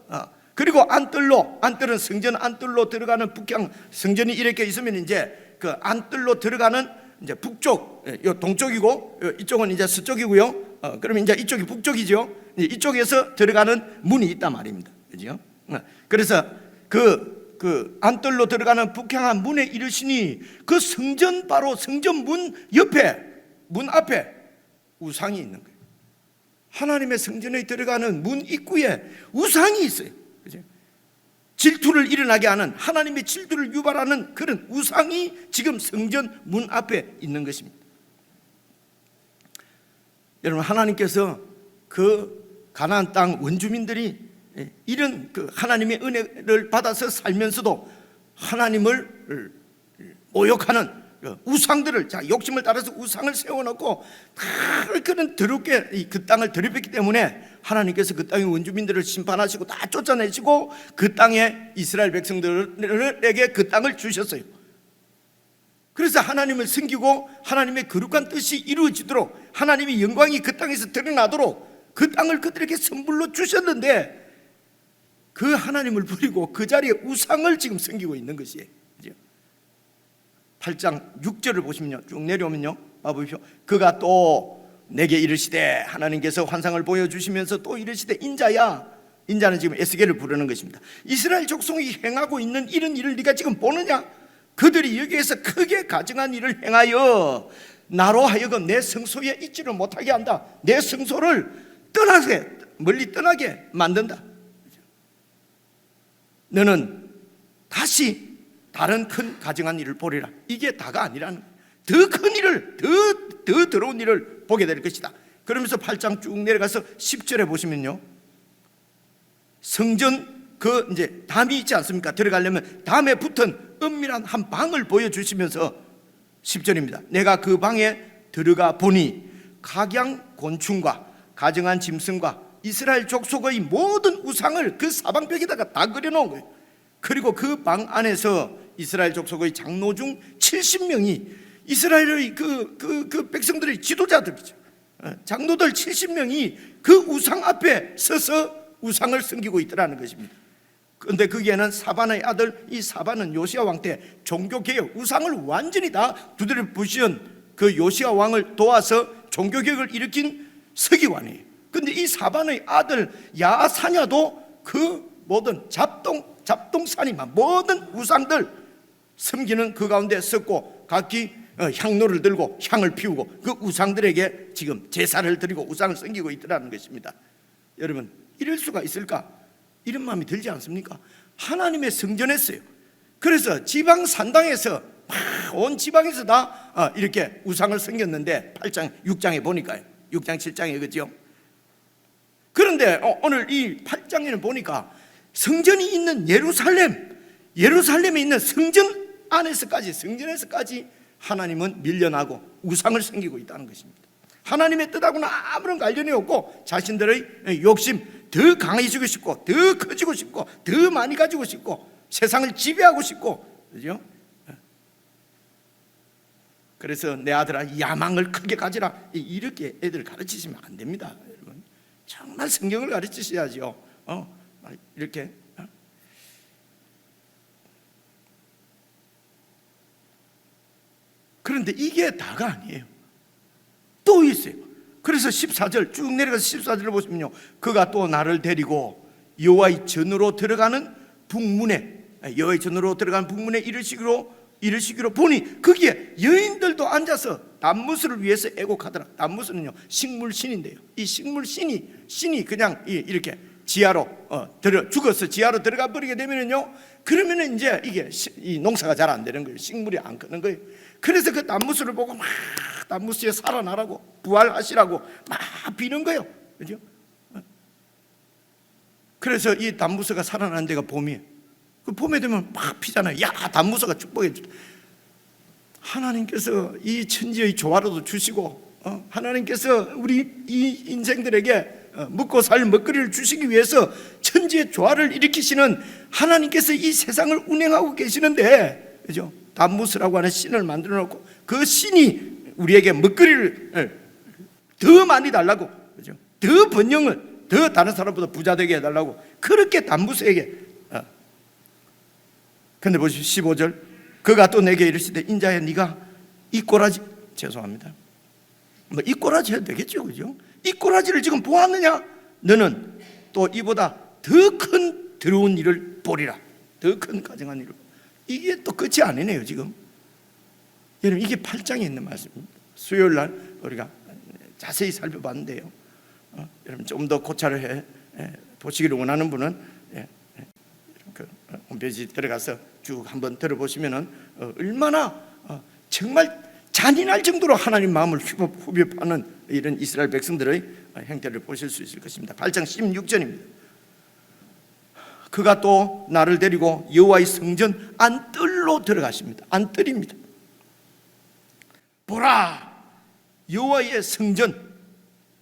그리고 안뜰은 성전 안뜰로 들어가는 북향, 성전이 이렇게 있으면 이제 그 안뜰로 들어가는 이제 북쪽, 요 동쪽이고 이쪽은 이제 서쪽이고요. 그러면 이제 이쪽이 북쪽이죠. 이쪽에서 들어가는 문이 있단 말입니다, 그죠? 그래서 그 안뜰로 들어가는 북향한 문에 이르시니 그 성전 바로 성전 문 옆에, 문 앞에 우상이 있는 거예요. 하나님의 성전에 들어가는 문 입구에 우상이 있어요, 그죠? 질투를 일어나게 하는, 하나님의 질투를 유발하는 그런 우상이 지금 성전 문 앞에 있는 것입니다. 여러분, 하나님께서 그 가나안 땅 원주민들이 이런 그 하나님의 은혜를 받아서 살면서도 하나님을 모욕하는 우상들을, 자, 욕심을 따라서 우상을 세워놓고 다 그런 더럽게 그 땅을 더럽혔기 때문에 하나님께서 그 땅의 원주민들을 심판하시고 다 쫓아내시고 그 땅에 이스라엘 백성들에게 그 땅을 주셨어요. 그래서 하나님을 섬기고 하나님의 거룩한 뜻이 이루어지도록, 하나님의 영광이 그 땅에서 드러나도록 그 땅을 그들에게 선물로 주셨는데, 그 하나님을 버리고 그 자리에 우상을 지금 섬기고 있는 것이에요. 8장 6절을 보시면요, 쭉 내려오면요, 봐보십시오. 그가 또 내게 이르시되, 하나님께서 환상을 보여주시면서 또 이르시되, 인자야, 인자는 지금 에스겔을 부르는 것입니다. 이스라엘 족속이 행하고 있는 이런 일을 네가 지금 보느냐? 그들이 여기에서 크게 가증한 일을 행하여 나로 하여금 내 성소에 있지를 못하게 한다. 내 성소를 떠나게, 멀리 떠나게 만든다. 너는 다시 다른 큰 가증한 일을 보리라. 이게 다가 아니라는, 더 큰 일을, 더 더러운 일을 보게 될 것이다. 그러면서 8장 쭉 내려가서 10절에 보시면요, 성전 그 이제 담이 있지 않습니까? 들어가려면 담에 붙은 은밀한 한 방을 보여주시면서 10절입니다. 내가 그 방에 들어가 보니 각양 곤충과 가증한 짐승과 이스라엘 족속의 모든 우상을 그 사방벽에다가 다 그려놓은 거예요. 그리고 그 방 안에서 이스라엘 족속의 장로 중 70명이 이스라엘의 그 백성들의 지도자들이죠. 장로들 70명이 그 우상 앞에 서서 우상을 섬기고 있더라는 것입니다. 그런데 거기에는 사반의 아들, 이 사반은 요시야 왕 때 종교개혁, 우상을 완전히 다 두드려 부시은 그 요시야 왕을 도와서 종교개혁을 일으킨 서기관이에요. 그런데 이 사반의 아들 야사냐도 그 모든 잡동사니만 모든 우상들 섬기는 그 가운데 섰고, 각기 향로를 들고 향을 피우고 그 우상들에게 지금 제사를 드리고 우상을 섬기고 있더라는 것입니다. 여러분, 이럴 수가 있을까? 이런 마음이 들지 않습니까? 하나님의 성전했어요. 그래서 지방 산당에서 온 지방에서 다 이렇게 우상을 섬겼는데 8장 6장에 보니까요, 6장 7장에 그죠? 그런데 오늘 이 8장에는 보니까 성전이 있는 예루살렘에 있는 성전 안에서까지, 성전에서까지 하나님은 밀려나고 우상을 섬기고 있다는 것입니다. 하나님의 뜻하고는 아무런 관련이 없고 자신들의 욕심, 더 강해지고 싶고 더 커지고 싶고 더 많이 가지고 싶고 세상을 지배하고 싶고, 그죠? 그래서 내 아들아 야망을 크게 가지라, 이렇게 애들 가르치시면 안 됩니다. 여러분, 정말 성경을 가르치셔야죠. 이렇게. 그런데 이게 다가 아니에요. 또 있어요. 그래서 14절 쭉 내려가서 14절을 보시면요, 그가 또 나를 데리고 여호와의 전으로 들어가는 북문에, 여호와의 전으로 들어가는 북문에 이르시기로 보니 거기에 여인들도 앉아서 단무스를 위해서 애곡하더라. 단무스는요 식물신인데요, 이 식물신이 그냥 이렇게 지하로 죽어서 지하로 들어가 버리게 되면은요, 그러면은 이제 이게 이 농사가 잘 안 되는 거예요. 식물이 안 크는 거예요. 그래서 그 단무스를 보고 막 단무스에 살아나라고, 부활하시라고 막 비는 거예요. 그죠? 그래서 이 단무스가 살아나는 데가 봄이에요. 그 봄에 되면 막 피잖아요. 야, 단무스가 축복해 주. 하나님께서 이 천지의 조화로도 주시고, 하나님께서 우리 이 인생들에게 먹고 살 먹거리를 주시기 위해서 천지의 조화를 일으키시는 하나님께서 이 세상을 운행하고 계시는데, 그죠? 단무스라고 하는 신을 만들어 놓고 그 신이 우리에게 먹거리를 더 많이 달라고, 그죠? 더 번영을, 더 다른 사람보다 부자 되게 해달라고 그렇게 단무스에게. 근데 보시죠, 15절. 그가 또 내게 이르시되, 인자야 네가 이 꼬라지, 죄송합니다, 뭐 이 꼬라지 해도 되겠죠, 그죠? 이 꼬라지를 지금 보았느냐? 너는 또 이보다 더 큰 더러운 일을 보리라. 더 큰 가증한 일을. 이게 또 끝이 아니네요 지금. 여러분, 이게 8장에 있는 말씀입니다. 수요일 날 우리가 자세히 살펴봤는데요, 여러분 좀 더 고찰을 해 보시기를 원하는 분은 그 홈페이지 들어가서 쭉 한번 들어보시면은 얼마나 정말 잔인할 정도로 하나님 마음을 후벼파는 이런 이스라엘 백성들의 행태를 보실 수 있을 것입니다. 8장 16절입니다. 그가 또 나를 데리고 여호와의 성전 안뜰로 들어가십니다. 안뜰입니다. 보라, 여호와의 성전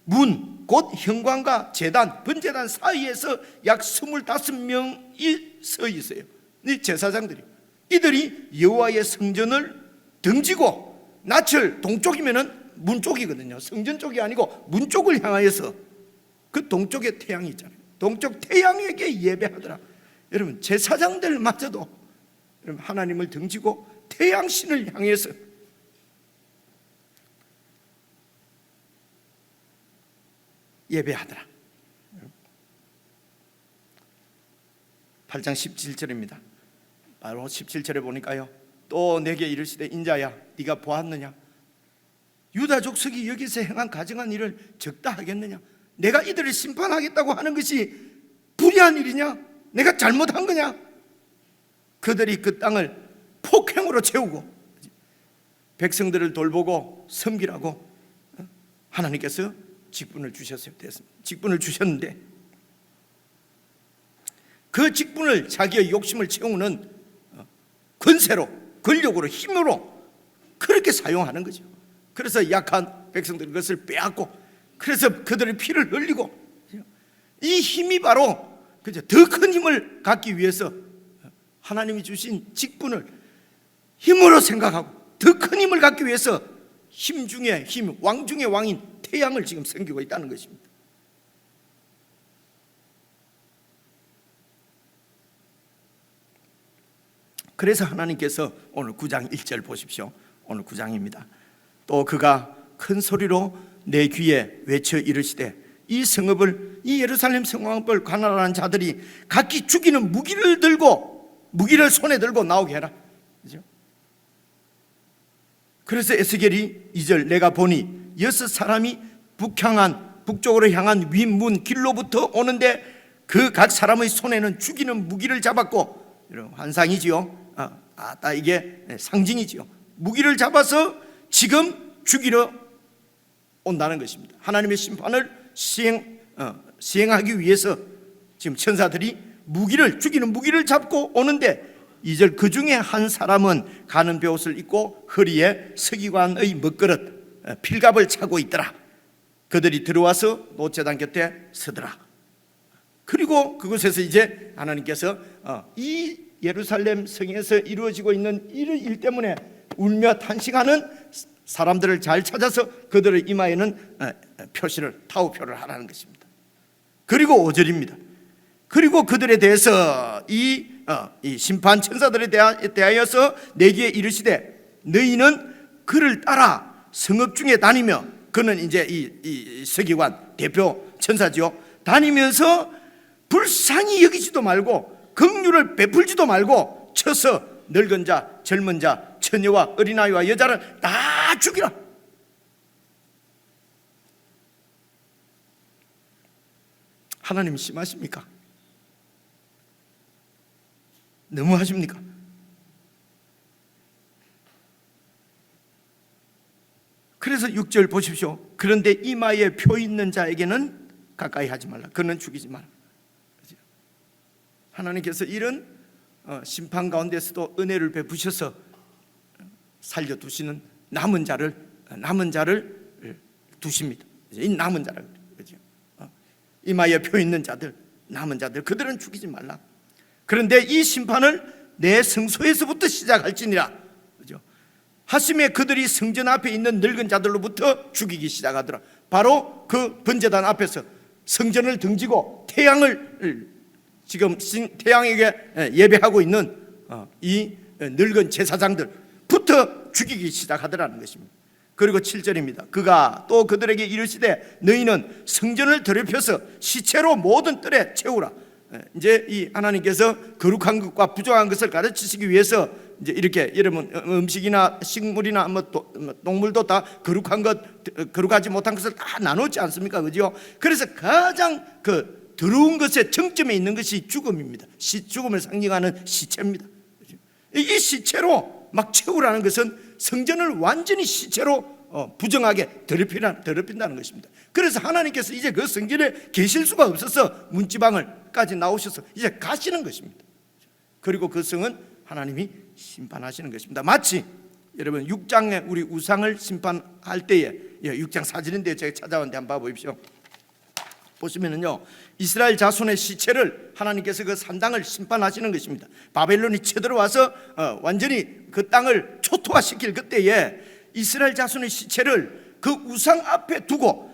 문, 곧 현관과 제단, 번제단 사이에서 약 25명이 서 있어요. 이 제사장들이, 이들이 여호와의 성전을 등지고, 낯을 동쪽이면은 문 쪽이거든요. 성전 쪽이 아니고 문 쪽을 향하여서, 그 동쪽에 태양이 있잖아요. 동쪽 태양에게 예배하더라. 여러분, 제사장들마저도 여러분 하나님을 등지고 태양신을 향해서 예배하더라. 8장 17절입니다. 바로 17절에 보니까요, 또 내게 이르시되 인자야 네가 보았느냐? 유다 족속이 여기서 행한 가증한 일을 적다 하겠느냐? 내가 이들을 심판하겠다고 하는 것이 불의한 일이냐? 내가 잘못한 거냐? 그들이 그 땅을 폭행으로 채우고 백성들을 돌보고 섬기라고 하나님께서 직분을 주셨어요. 직분을 주셨는데 그 직분을 자기의 욕심을 채우는 권세로, 권력으로, 힘으로 그렇게 사용하는 거죠. 그래서 약한 백성들 그것을 빼앗고, 그래서 그들의 피를 흘리고, 이 힘이 바로 더 큰 힘을 갖기 위해서 하나님이 주신 직분을 힘으로 생각하고 더 큰 힘을 갖기 위해서 힘 중에 힘, 왕 중에 왕인 태양을 지금 섬기고 있다는 것입니다. 그래서 하나님께서 오늘 9장 1절 보십시오. 오늘 9장입니다. 또 그가 큰 소리로 내 귀에 외쳐 이르시되 이 성읍을, 이 예루살렘 성읍을 관할하는 자들이 각기 죽이는 무기를 손에 들고 나오게 해라. 그죠? 그래서 에스겔이 2절 내가 보니 6사람이 북쪽으로 향한 윗문 길로부터 오는데 그 각 사람의 손에는 죽이는 무기를 잡았고, 이런 환상이지요. 이게 상징이지요. 무기를 잡아서 지금 죽이러 온다는 것입니다. 하나님의 심판을 시행하기 위해서 지금 천사들이 죽이는 무기를 잡고 오는데, 2절 그 중에 한 사람은 가는 베옷을 입고 허리에 서기관의 먹그릇 필갑을 차고 있더라. 그들이 들어와서 노제단 곁에 서더라. 그리고 그곳에서 이제 하나님께서 이 예루살렘 성에서 이루어지고 있는 일 때문에 울며 탄식하는 사람들을 잘 찾아서 그들의 이마에는 타우표를 하라는 것입니다. 그리고 5절입니다. 그리고 그들에 대해서 이 심판 천사들에 대하여서 내게 이르시되 너희는 그를 따라 성읍 중에 다니며, 그는 이제 이 서기관 대표 천사지요, 다니면서 불쌍히 여기지도 말고 긍휼을 베풀지도 말고 쳐서 늙은 자, 젊은 자, 처녀와 어린아이와 여자를 다 죽이라. 하나님 심하십니까? 너무하십니까? 그래서 6절 보십시오. 그런데 이마에 표 있는 자에게는 가까이 하지 말라. 그는 죽이지 마라. 하나님께서 이런 심판 가운데서도 은혜를 베푸셔서 살려두시는 남은 자를 두십니다. 이 남은 자를, 그죠? 이마에 표 있는 자들, 남은 자들, 그들은 죽이지 말라. 그런데 이 심판을 내 성소에서부터 시작할지니라, 그죠? 하심에 그들이 성전 앞에 있는 늙은 자들로부터 죽이기 시작하더라. 바로 그 번제단 앞에서 성전을 등지고 지금 태양에게 예배하고 있는 이 늙은 제사장들부터 죽이기 시작하더라는 것입니다. 그리고 7절입니다. 그가 또 그들에게 이르시되 너희는 성전을 더럽혀서 시체로 모든 뜰에 채우라. 이제 이 하나님께서 거룩한 것과 부정한 것을 가르치시기 위해서 이제 이렇게 여러분 음식이나 식물이나 동물도 다 거룩한 것, 거룩하지 못한 것을 다 나누지 않습니까? 그죠? 그래서 가장 더러운 것의 정점에 있는 것이 죽음입니다. 죽음을 상징하는 시체입니다. 이 시체로 막 채우라는 것은 성전을 완전히 시체로 부정하게 더럽힌다는 것입니다. 그래서 하나님께서 이제 그 성전에 계실 수가 없어서 문지방을까지 나오셔서 이제 가시는 것입니다. 그리고 그 성은 하나님이 심판하시는 것입니다. 마치 여러분 6장에 우리 우상을 심판할 때에 6장 사진인데 제가 찾아왔는데 한번 봐보십시오. 보시면은요, 이스라엘 자손의 시체를 하나님께서 그 산당을 심판하시는 것입니다. 바벨론이 쳐들어와서 완전히 그 땅을 초토화시킬 그때에 이스라엘 자손의 시체를 그 우상 앞에 두고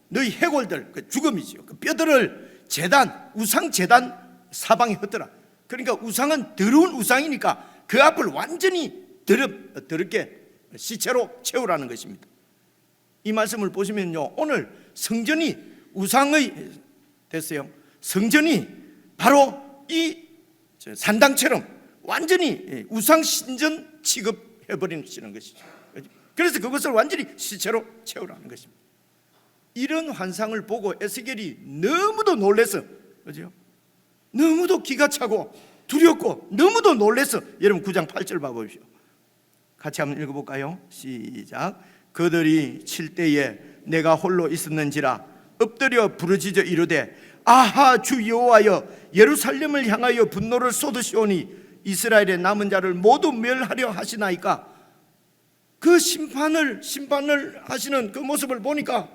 너희 해골들, 그 죽음이지요, 그 뼈들을 제단, 우상 제단 사방에 흩더라. 그러니까 우상은 더러운 우상이니까 그 앞을 완전히 더럽게 시체로 채우라는 것입니다. 이 말씀을 보시면요, 오늘 성전이 우상의 됐어요. 성전이 바로 이 산당처럼 완전히 우상 신전 취급해버리는 것이죠. 그래서 그것을 완전히 시체로 채우라는 것입니다. 이런 환상을 보고 에스겔이 너무도 놀라서, 그죠? 너무도 기가 차고 두렵고 너무도 놀라서, 여러분 9장 8절 봐보십시오. 같이 한번 읽어볼까요? 시작. 그들이 칠 때에 내가 홀로 있었는지라 엎드려 부르짖어 이르되 아하 주 여호와여 예루살렘을 향하여 분노를 쏟으시오니 이스라엘의 남은 자를 모두 멸하려 하시나이까. 그 심판을 하시는 그 모습을 보니까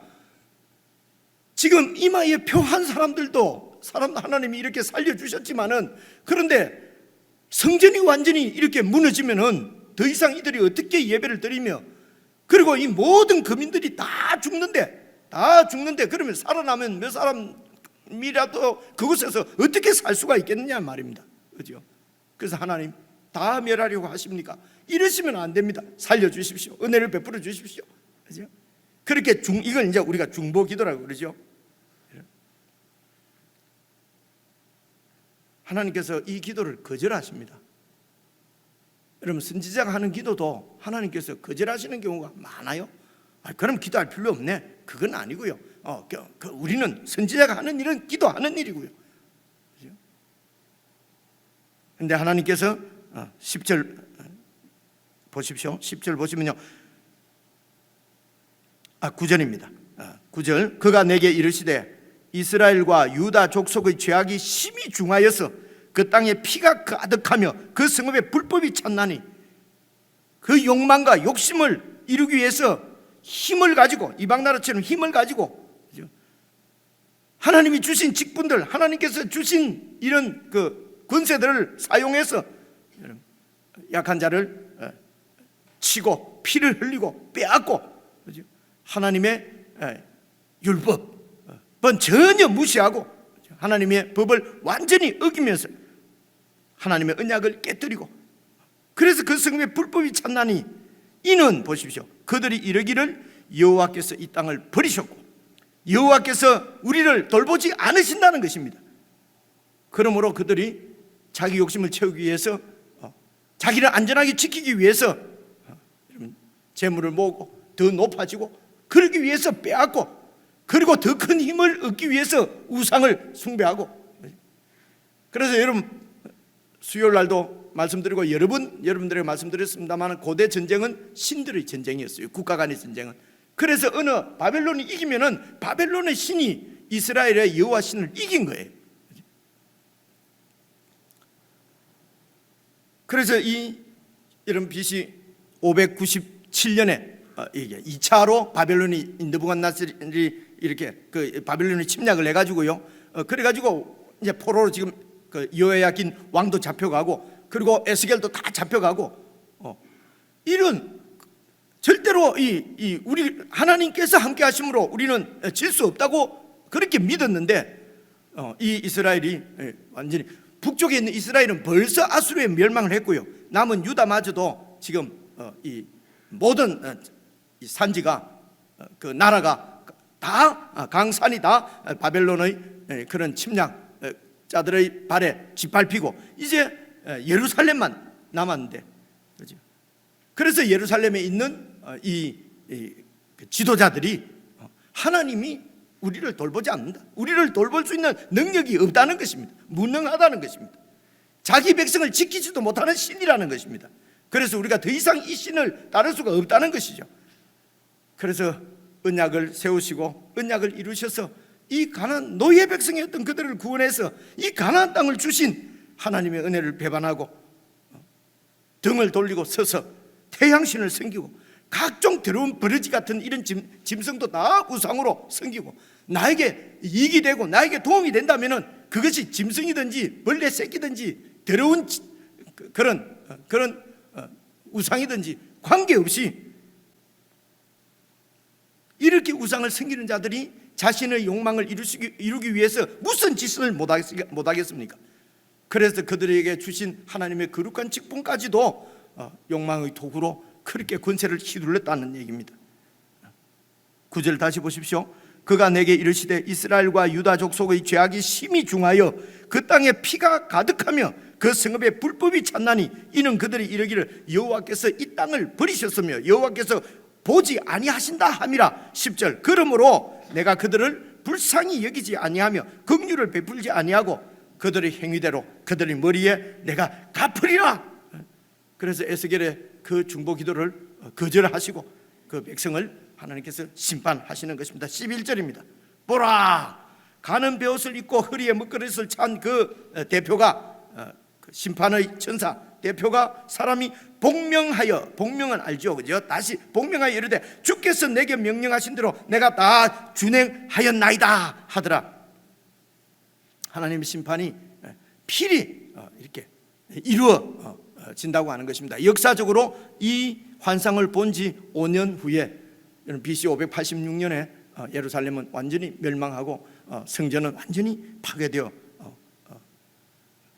지금 이마에 표한 사람들도 하나님이 이렇게 살려주셨지만은, 그런데 성전이 완전히 이렇게 무너지면은 더 이상 이들이 어떻게 예배를 드리며, 그리고 이 모든 거민들이 다 죽는데 그러면 살아나면 몇 사람이라도 그곳에서 어떻게 살 수가 있겠느냐 말입니다. 그죠? 그래서 하나님 다 멸하려고 하십니까? 이러시면 안 됩니다. 살려주십시오. 은혜를 베풀어 주십시오. 그죠? 그렇게 이걸 이제 우리가 중보 기도라고 그러죠. 하나님께서 이 기도를 거절하십니다. 여러분, 선지자가 하는 기도도 하나님께서 거절하시는 경우가 많아요. 그럼 기도할 필요 없네. 그건 아니고요. 우리는 선지자가 하는 일은 기도하는 일이고요. 그런데 하나님께서 10절 보십시오. 10절 보시면요, 9절입니다. 9절. 그가 내게 이르시되 이스라엘과 유다 족속의 죄악이 심히 중하여서 그 땅에 피가 가득하며 그 성읍에 불법이 찼나니 그 욕망과 욕심을 이루기 위해서 힘을 가지고, 이방 나라처럼 힘을 가지고 하나님이 주신 직분들, 하나님께서 주신 이런 그 권세들을 사용해서 약한 자를 치고 피를 흘리고 빼앗고, 하나님의 율법은 전혀 무시하고 하나님의 법을 완전히 어기면서 하나님의 언약을 깨뜨리고, 그래서 그 성읍에 불법이 찼나니 이는 보십시오. 그들이 이르기를 여호와께서 이 땅을 버리셨고 여호와께서 우리를 돌보지 않으신다는 것입니다. 그러므로 그들이 자기 욕심을 채우기 위해서, 자기를 안전하게 지키기 위해서 재물을 모으고 더 높아지고, 그러기 위해서 빼앗고, 그리고 더 큰 힘을 얻기 위해서 우상을 숭배하고. 그래서 여러분, 수요일 날도 말씀드리고 여러분들에게 말씀드렸습니다만, 고대 전쟁은 신들의 전쟁이었어요. 국가 간의 전쟁은. 그래서 어느 바벨론이 이기면은 바벨론의 신이 이스라엘의 여호와 신을 이긴 거예요. 그래서 이런 BC 597년에 이게 2차로 바벨론이 느부갓네살이 이렇게 그 바벨론이 침략을 해가지고요. 그래가지고 이제 포로로 지금 그 여호야긴 왕도 잡혀가고, 그리고 에스겔도 다 잡혀가고, 이런 절대로 우리 하나님께서 함께 하심으로 우리는 질 수 없다고 그렇게 믿었는데, 이 이스라엘이 완전히 북쪽에 있는 이스라엘은 벌써 아수르에 멸망을 했고요. 남은 유다마저도 지금 이 모든 이 산지가 그 나라가 다 강산이 다 바벨론의 그런 침략자들의 발에 짓밟히고 이제 예루살렘만 남았는데, 그렇죠? 그래서 예루살렘에 있는 이 지도자들이 하나님이 우리를 돌보지 않는다, 우리를 돌볼 수 있는 능력이 없다는 것입니다. 무능하다는 것입니다. 자기 백성을 지키지도 못하는 신이라는 것입니다. 그래서 우리가 더 이상 이 신을 따를 수가 없다는 것이죠. 그래서 언약을 세우시고 언약을 이루셔서 이 가나안 노예 백성이었던 그들을 구원해서 이 가나안 땅을 주신 하나님의 은혜를 배반하고 등을 돌리고 서서 태양신을 섬기고 각종 더러운 버러지 같은 이런 짐승도 다 우상으로 섬기고, 나에게 이익이 되고 나에게 도움이 된다면은 그것이 짐승이든지 벌레 새끼든지 더러운 그런 우상이든지 관계없이 이렇게 우상을 섬기는 자들이 자신의 욕망을 이루기 위해서 무슨 짓을 못하겠습니까? 그래서 그들에게 주신 하나님의 거룩한 직분까지도 욕망의 도구로 그렇게 권세를 휘둘렀다는 얘기입니다. 9절 다시 보십시오. 그가 내게 이르시되 이스라엘과 유다 족속의 죄악이 심히 중하여 그 땅에 피가 가득하며 그 성읍에 불법이 찼나니 이는 그들이 이르기를 여호와께서 이 땅을 버리셨으며 여호와께서 보지 아니하신다 함이라. 10절 그러므로 내가 그들을 불쌍히 여기지 아니하며 긍휼을 베풀지 아니하고 그들의 행위대로 그들의 머리에 내가 갚으리라. 그래서 에스겔의 그 중보 기도를 거절하시고 그 백성을 하나님께서 심판하시는 것입니다. 11절입니다. 보라, 가는 베옷을 입고 허리에 먹거리를 찬 그 대표가, 그 심판의 천사 대표가 사람이 복명하여, 복명은 알죠, 그죠? 다시 복명하여 이르되 주께서 내게 명령하신 대로 내가 다 준행하였나이다 하더라. 하나님의 심판이 필히 이렇게 이루어진다고 하는 것입니다. 역사적으로 이 환상을 본 지 5년 후에 BC 586년에 예루살렘은 완전히 멸망하고 성전은 완전히 파괴되어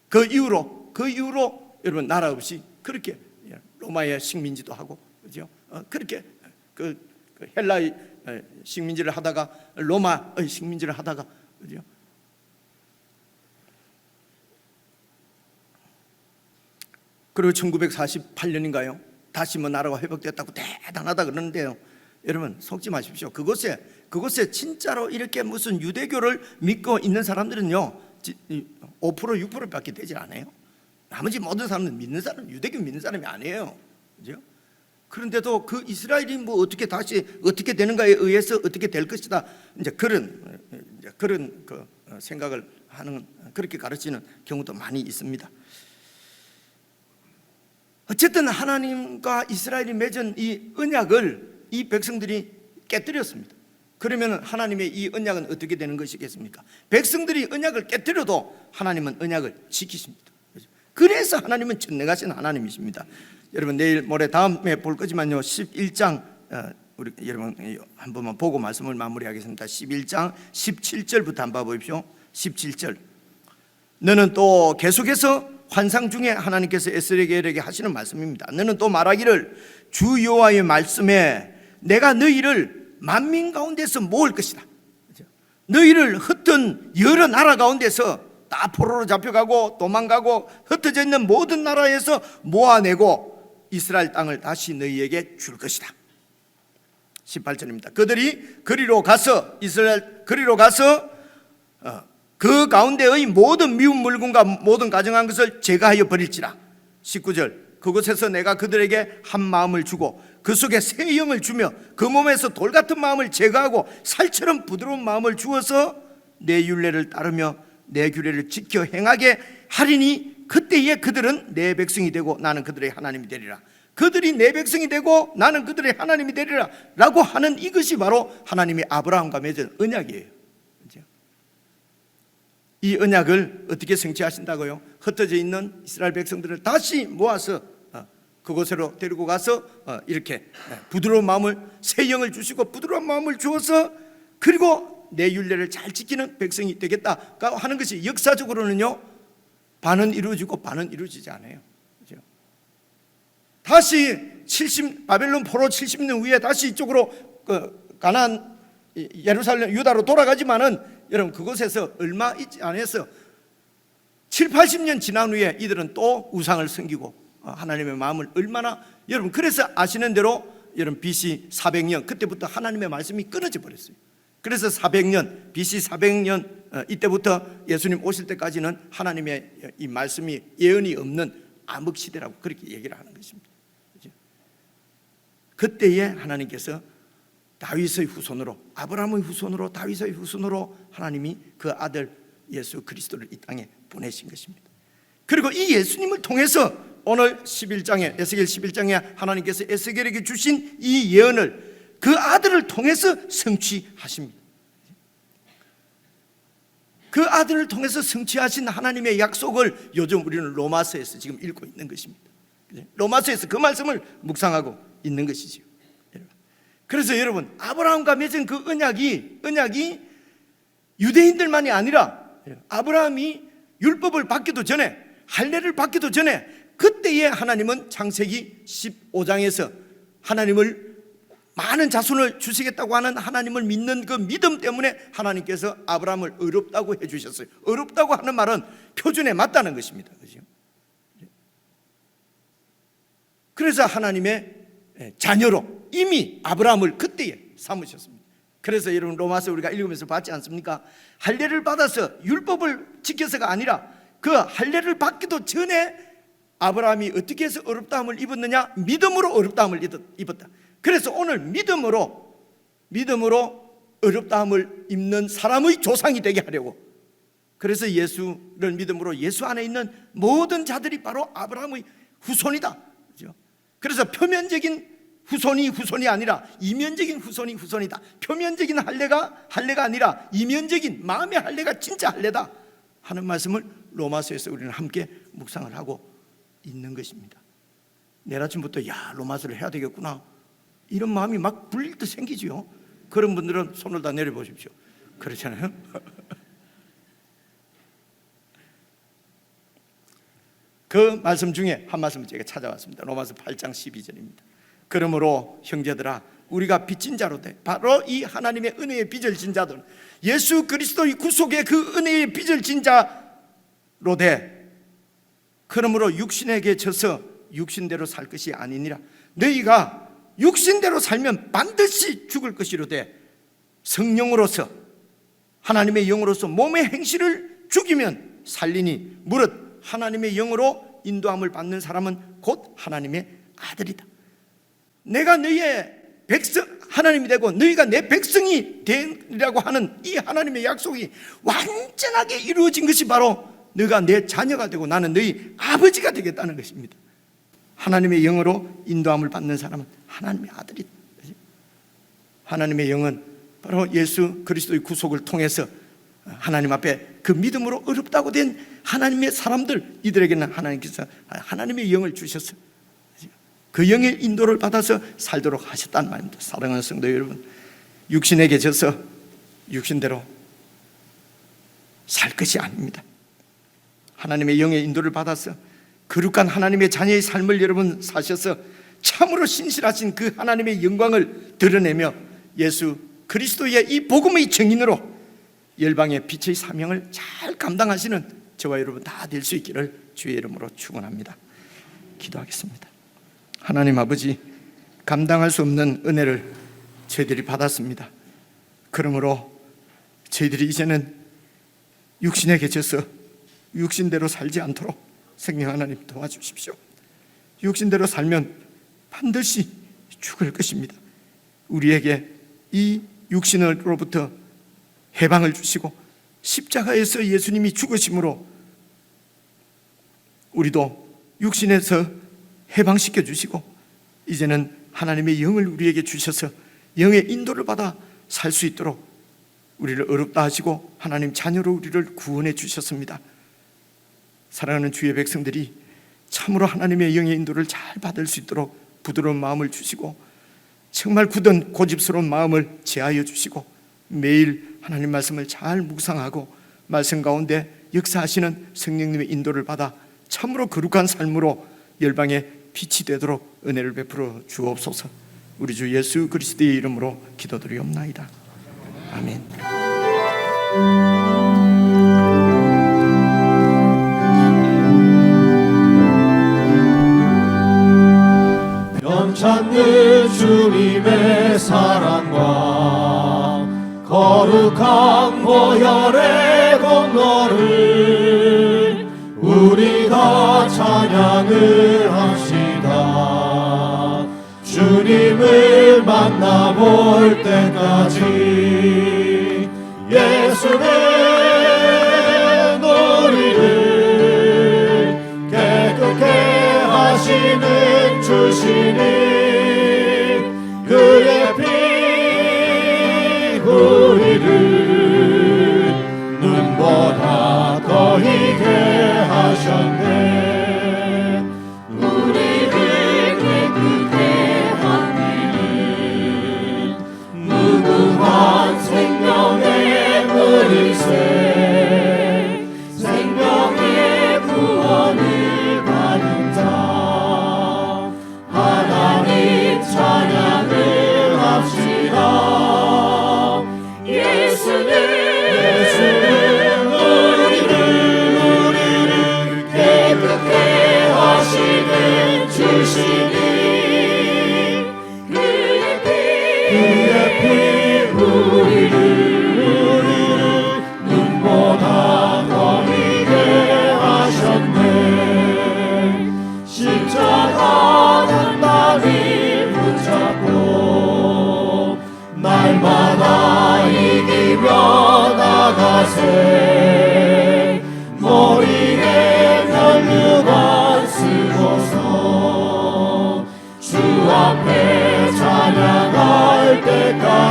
그 이후로 여러분 나라 없이 그렇게 로마의 식민지도 하고 그죠? 그렇게 그 헬라의 식민지를 하다가 로마의 식민지를 하다가 그죠? 그리고 1948년인가요? 다시 뭐 나라가 회복됐다고 대단하다 그러는데요. 여러분 속지 마십시오. 그곳에 진짜로 이렇게 무슨 유대교를 믿고 있는 사람들은요 5% 6%밖에 되지 않아요. 나머지 모든 사람은 믿는 사람, 유대교 믿는 사람이 아니에요. 그죠? 그런데도 그 이스라엘이 뭐 어떻게 다시 어떻게 되는가에 의해서 어떻게 될 것이다. 이제 그런 그 생각을 하는, 그렇게 가르치는 경우도 많이 있습니다. 어쨌든 하나님과 이스라엘이 맺은 이 언약을 이 백성들이 깨뜨렸습니다. 그러면 하나님의 이 언약은 어떻게 되는 것이겠습니까? 백성들이 언약을 깨뜨려도 하나님은 언약을 지키십니다. 그래서 하나님은 전능하신 하나님이십니다. 여러분 내일 모레 다음에 볼 거지만요 11장 우리 여러분 한 번만 보고 말씀을 마무리하겠습니다. 11장 17절부터 한번 봐보십시오. 17절 너는 또 계속해서 환상 중에 하나님께서 에스겔에게 하시는 말씀입니다. 너는 또 말하기를 주 여호와의 말씀에 내가 너희를 만민 가운데서 모을 것이다. 너희를 흩은 여러 나라 가운데서 다 포로로 잡혀가고 도망가고 흩어져 있는 모든 나라에서 모아내고 이스라엘 땅을 다시 너희에게 줄 것이다. 18절입니다. 그들이 그리로 가서 이스라엘 그리로 가서 그 가운데의 모든 미운 물건과 모든 가정한 것을 제거하여 버릴지라. 19절 그곳에서 내가 그들에게 한 마음을 주고 그 속에 새 영을 주며 그 몸에서 돌 같은 마음을 제거하고 살처럼 부드러운 마음을 주어서 내 율례를 따르며 내 규례를 지켜 행하게 하리니 그때에 그들은 내 백성이 되고 나는 그들의 하나님이 되리라. 그들이 내 백성이 되고 나는 그들의 하나님이 되리라 라고 하는 이것이 바로 하나님이 아브라함과 맺은 언약이에요. 이 언약을 어떻게 성취하신다고요? 흩어져 있는 이스라엘 백성들을 다시 모아서 그곳으로 데리고 가서 이렇게 부드러운 마음을, 새 영을 주시고 부드러운 마음을 주어서 그리고 내 율례를 잘 지키는 백성이 되겠다 하는 것이 역사적으로는요 반은 이루어지고 반은 이루어지지 않아요. 그렇죠? 다시 바벨론 포로 70년 후에 다시 이쪽으로 가나안 예루살렘 유다로 돌아가지만은 여러분 그곳에서 얼마 있지 않아서 7, 80년 지난 후에 이들은 또 우상을 섬기고 하나님의 마음을 얼마나 여러분 그래서 아시는 대로 여러분 BC 400년 그때부터 하나님의 말씀이 끊어져 버렸어요. 그래서 400년 BC 400년 이때부터 예수님 오실 때까지는 하나님의 이 말씀이 예언이 없는 암흑 시대라고 그렇게 얘기를 하는 것입니다. 그렇죠? 그때에 하나님께서 다윗의 후손으로 아브라함의 후손으로 다윗의 후손으로 하나님이 그 아들 예수 그리스도를 이 땅에 보내신 것입니다. 그리고 이 예수님을 통해서 오늘 11장에 에스겔 11장에 하나님께서 에스겔에게 주신 이 예언을 그 아들을 통해서 성취하십니다. 그 아들을 통해서 성취하신 하나님의 약속을 요즘 우리는 로마서에서 지금 읽고 있는 것입니다. 로마서에서 그 말씀을 묵상하고 있는 것이죠. 그래서 여러분 아브라함과 맺은 그 언약이 유대인들만이 아니라 아브라함이 율법을 받기도 전에, 할례를 받기도 전에, 그때에 하나님은 창세기 15장에서 하나님을, 많은 자손을 주시겠다고 하는 하나님을 믿는 그 믿음 때문에 하나님께서 아브라함을 의롭다고 해주셨어요. 의롭다고 하는 말은 표준에 맞다는 것입니다. 그렇죠? 그래서 하나님의 자녀로 이미 아브라함을 그때에 삼으셨습니다. 그래서 여러분, 로마서 우리가 읽으면서 봤지 않습니까? 할례를 받아서 율법을 지켜서가 아니라 그 할례를 받기도 전에 아브라함이 어떻게 해서 의롭다함을 입었느냐? 믿음으로 의롭다함을 입었다. 그래서 오늘 믿음으로 의롭다함을 입는 사람의 조상이 되게 하려고, 그래서 예수를 믿음으로 예수 안에 있는 모든 자들이 바로 아브라함의 후손이다. 그래서 표면적인 후손이 아니라 이면적인 후손이다. 표면적인 할례가 아니라 이면적인 마음의 할례가 진짜 할례다 하는 말씀을 로마서에서 우리는 함께 묵상을 하고 있는 것입니다. 내일 아침부터 야, 로마서를 해야 되겠구나, 이런 마음이 막 불릴 듯 생기지요. 그런 분들은 손을 다 내려보십시오. 그렇잖아요. 그 말씀 중에 한 말씀을 제가 찾아왔습니다. 로마서 8장 12절입니다. 그러므로 형제들아, 우리가 빚진 자로 돼, 바로 이 하나님의 은혜의 빚을 진 자들, 예수 그리스도의 구속의 그 은혜의 빚을 진 자로 돼, 그러므로 육신에게 져서 육신대로 살 것이 아니니라. 너희가 육신대로 살면 반드시 죽을 것이로되 성령으로서, 하나님의 영으로서 몸의 행실을 죽이면 살리니 무릇 하나님의 영으로 인도함을 받는 사람은 곧 하나님의 아들이다. 내가 너희의 백성, 하나님이 되고 너희가 내 백성이 되리라고 하는 이 하나님의 약속이 완전하게 이루어진 것이 바로 너희가 내 자녀가 되고 나는 너희 아버지가 되겠다는 것입니다. 하나님의 영으로 인도함을 받는 사람은 하나님의 아들이다. 하나님의 영은 바로 예수 그리스도의 구속을 통해서 하나님 앞에 그 믿음으로 의롭다고 된 하나님의 사람들, 이들에게는 하나님께서 하나님의 영을 주셨어요. 그 영의 인도를 받아서 살도록 하셨다는 말입니다. 사랑하는 성도 여러분, 육신에게 져서 육신대로 살 것이 아닙니다. 하나님의 영의 인도를 받아서 거룩한 하나님의 자녀의 삶을 여러분 사셔서 참으로 신실하신 그 하나님의 영광을 드러내며 예수 그리스도의 이 복음의 증인으로 열방의 빛의 사명을 잘 감당하시는 저와 여러분 다 될 수 있기를 주의 이름으로 축원합니다. 기도하겠습니다. 하나님 아버지, 감당할 수 없는 은혜를 저희들이 받았습니다. 그러므로 저희들이 이제는 육신에게 져서 육신대로 살지 않도록 성령 하나님 도와주십시오. 육신대로 살면 반드시 죽을 것입니다. 우리에게 이 육신으로부터 해방을 주시고 십자가에서 예수님이 죽으심으로 우리도 육신에서 해방시켜 주시고 이제는 하나님의 영을 우리에게 주셔서 영의 인도를 받아 살 수 있도록 우리를 의롭다 하시고 하나님 자녀로 우리를 구원해 주셨습니다. 사랑하는 주의 백성들이 참으로 하나님의 영의 인도를 잘 받을 수 있도록 부드러운 마음을 주시고 정말 굳은 고집스러운 마음을 제하여 주시고 매일 하나님 말씀을 잘 묵상하고 말씀 가운데 역사하시는 성령님의 인도를 받아 참으로 거룩한 삶으로 열방의 빛이 되도록 은혜를 베풀어 주옵소서. 우리 주 예수 그리스도의 이름으로 기도드리옵나이다. 아멘. 변찮는 주님의 사랑과 거룩한 보혈의 공로를 우리 다 찬양을 합시다. 주님을 만나볼 때까지 예수는 우리를 깨끗게 하시는 주시니 그의 피 우리를 눈보다 더 희게 하셨네. 우리를 깨끗게 하기는 누구나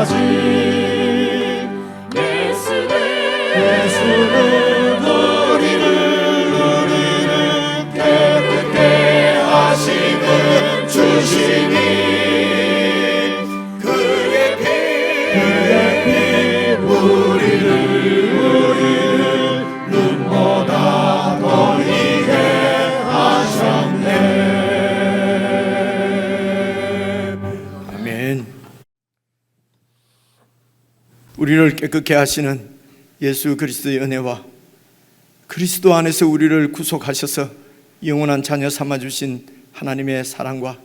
끝까지 예수는 우리를 깨끗게 하시는 주시니 그의 피 우리를 눈보다 더 희게 하셨네. 아멘. 우리를 깨끗게 하시는 예수 그리스도의 은혜와 그리스도 안에서 우리를 구속하셔서 영원한 자녀 삼아주신 하나님의 사랑과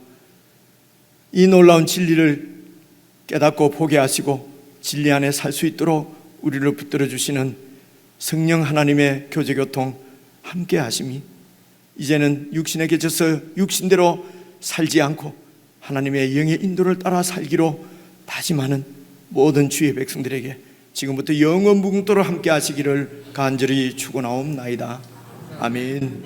이 놀라운 진리를 깨닫고 보게 하시고 진리 안에 살 수 있도록 우리를 붙들어 주시는 성령 하나님의 교제교통 함께 하심이 이제는 육신에 갇혀서 육신대로 살지 않고 하나님의 영의 인도를 따라 살기로 다짐하는 모든 주의 백성들에게 지금부터 영원 무궁토록 함께 하시기를 간절히 축원하옵나이다. 아멘.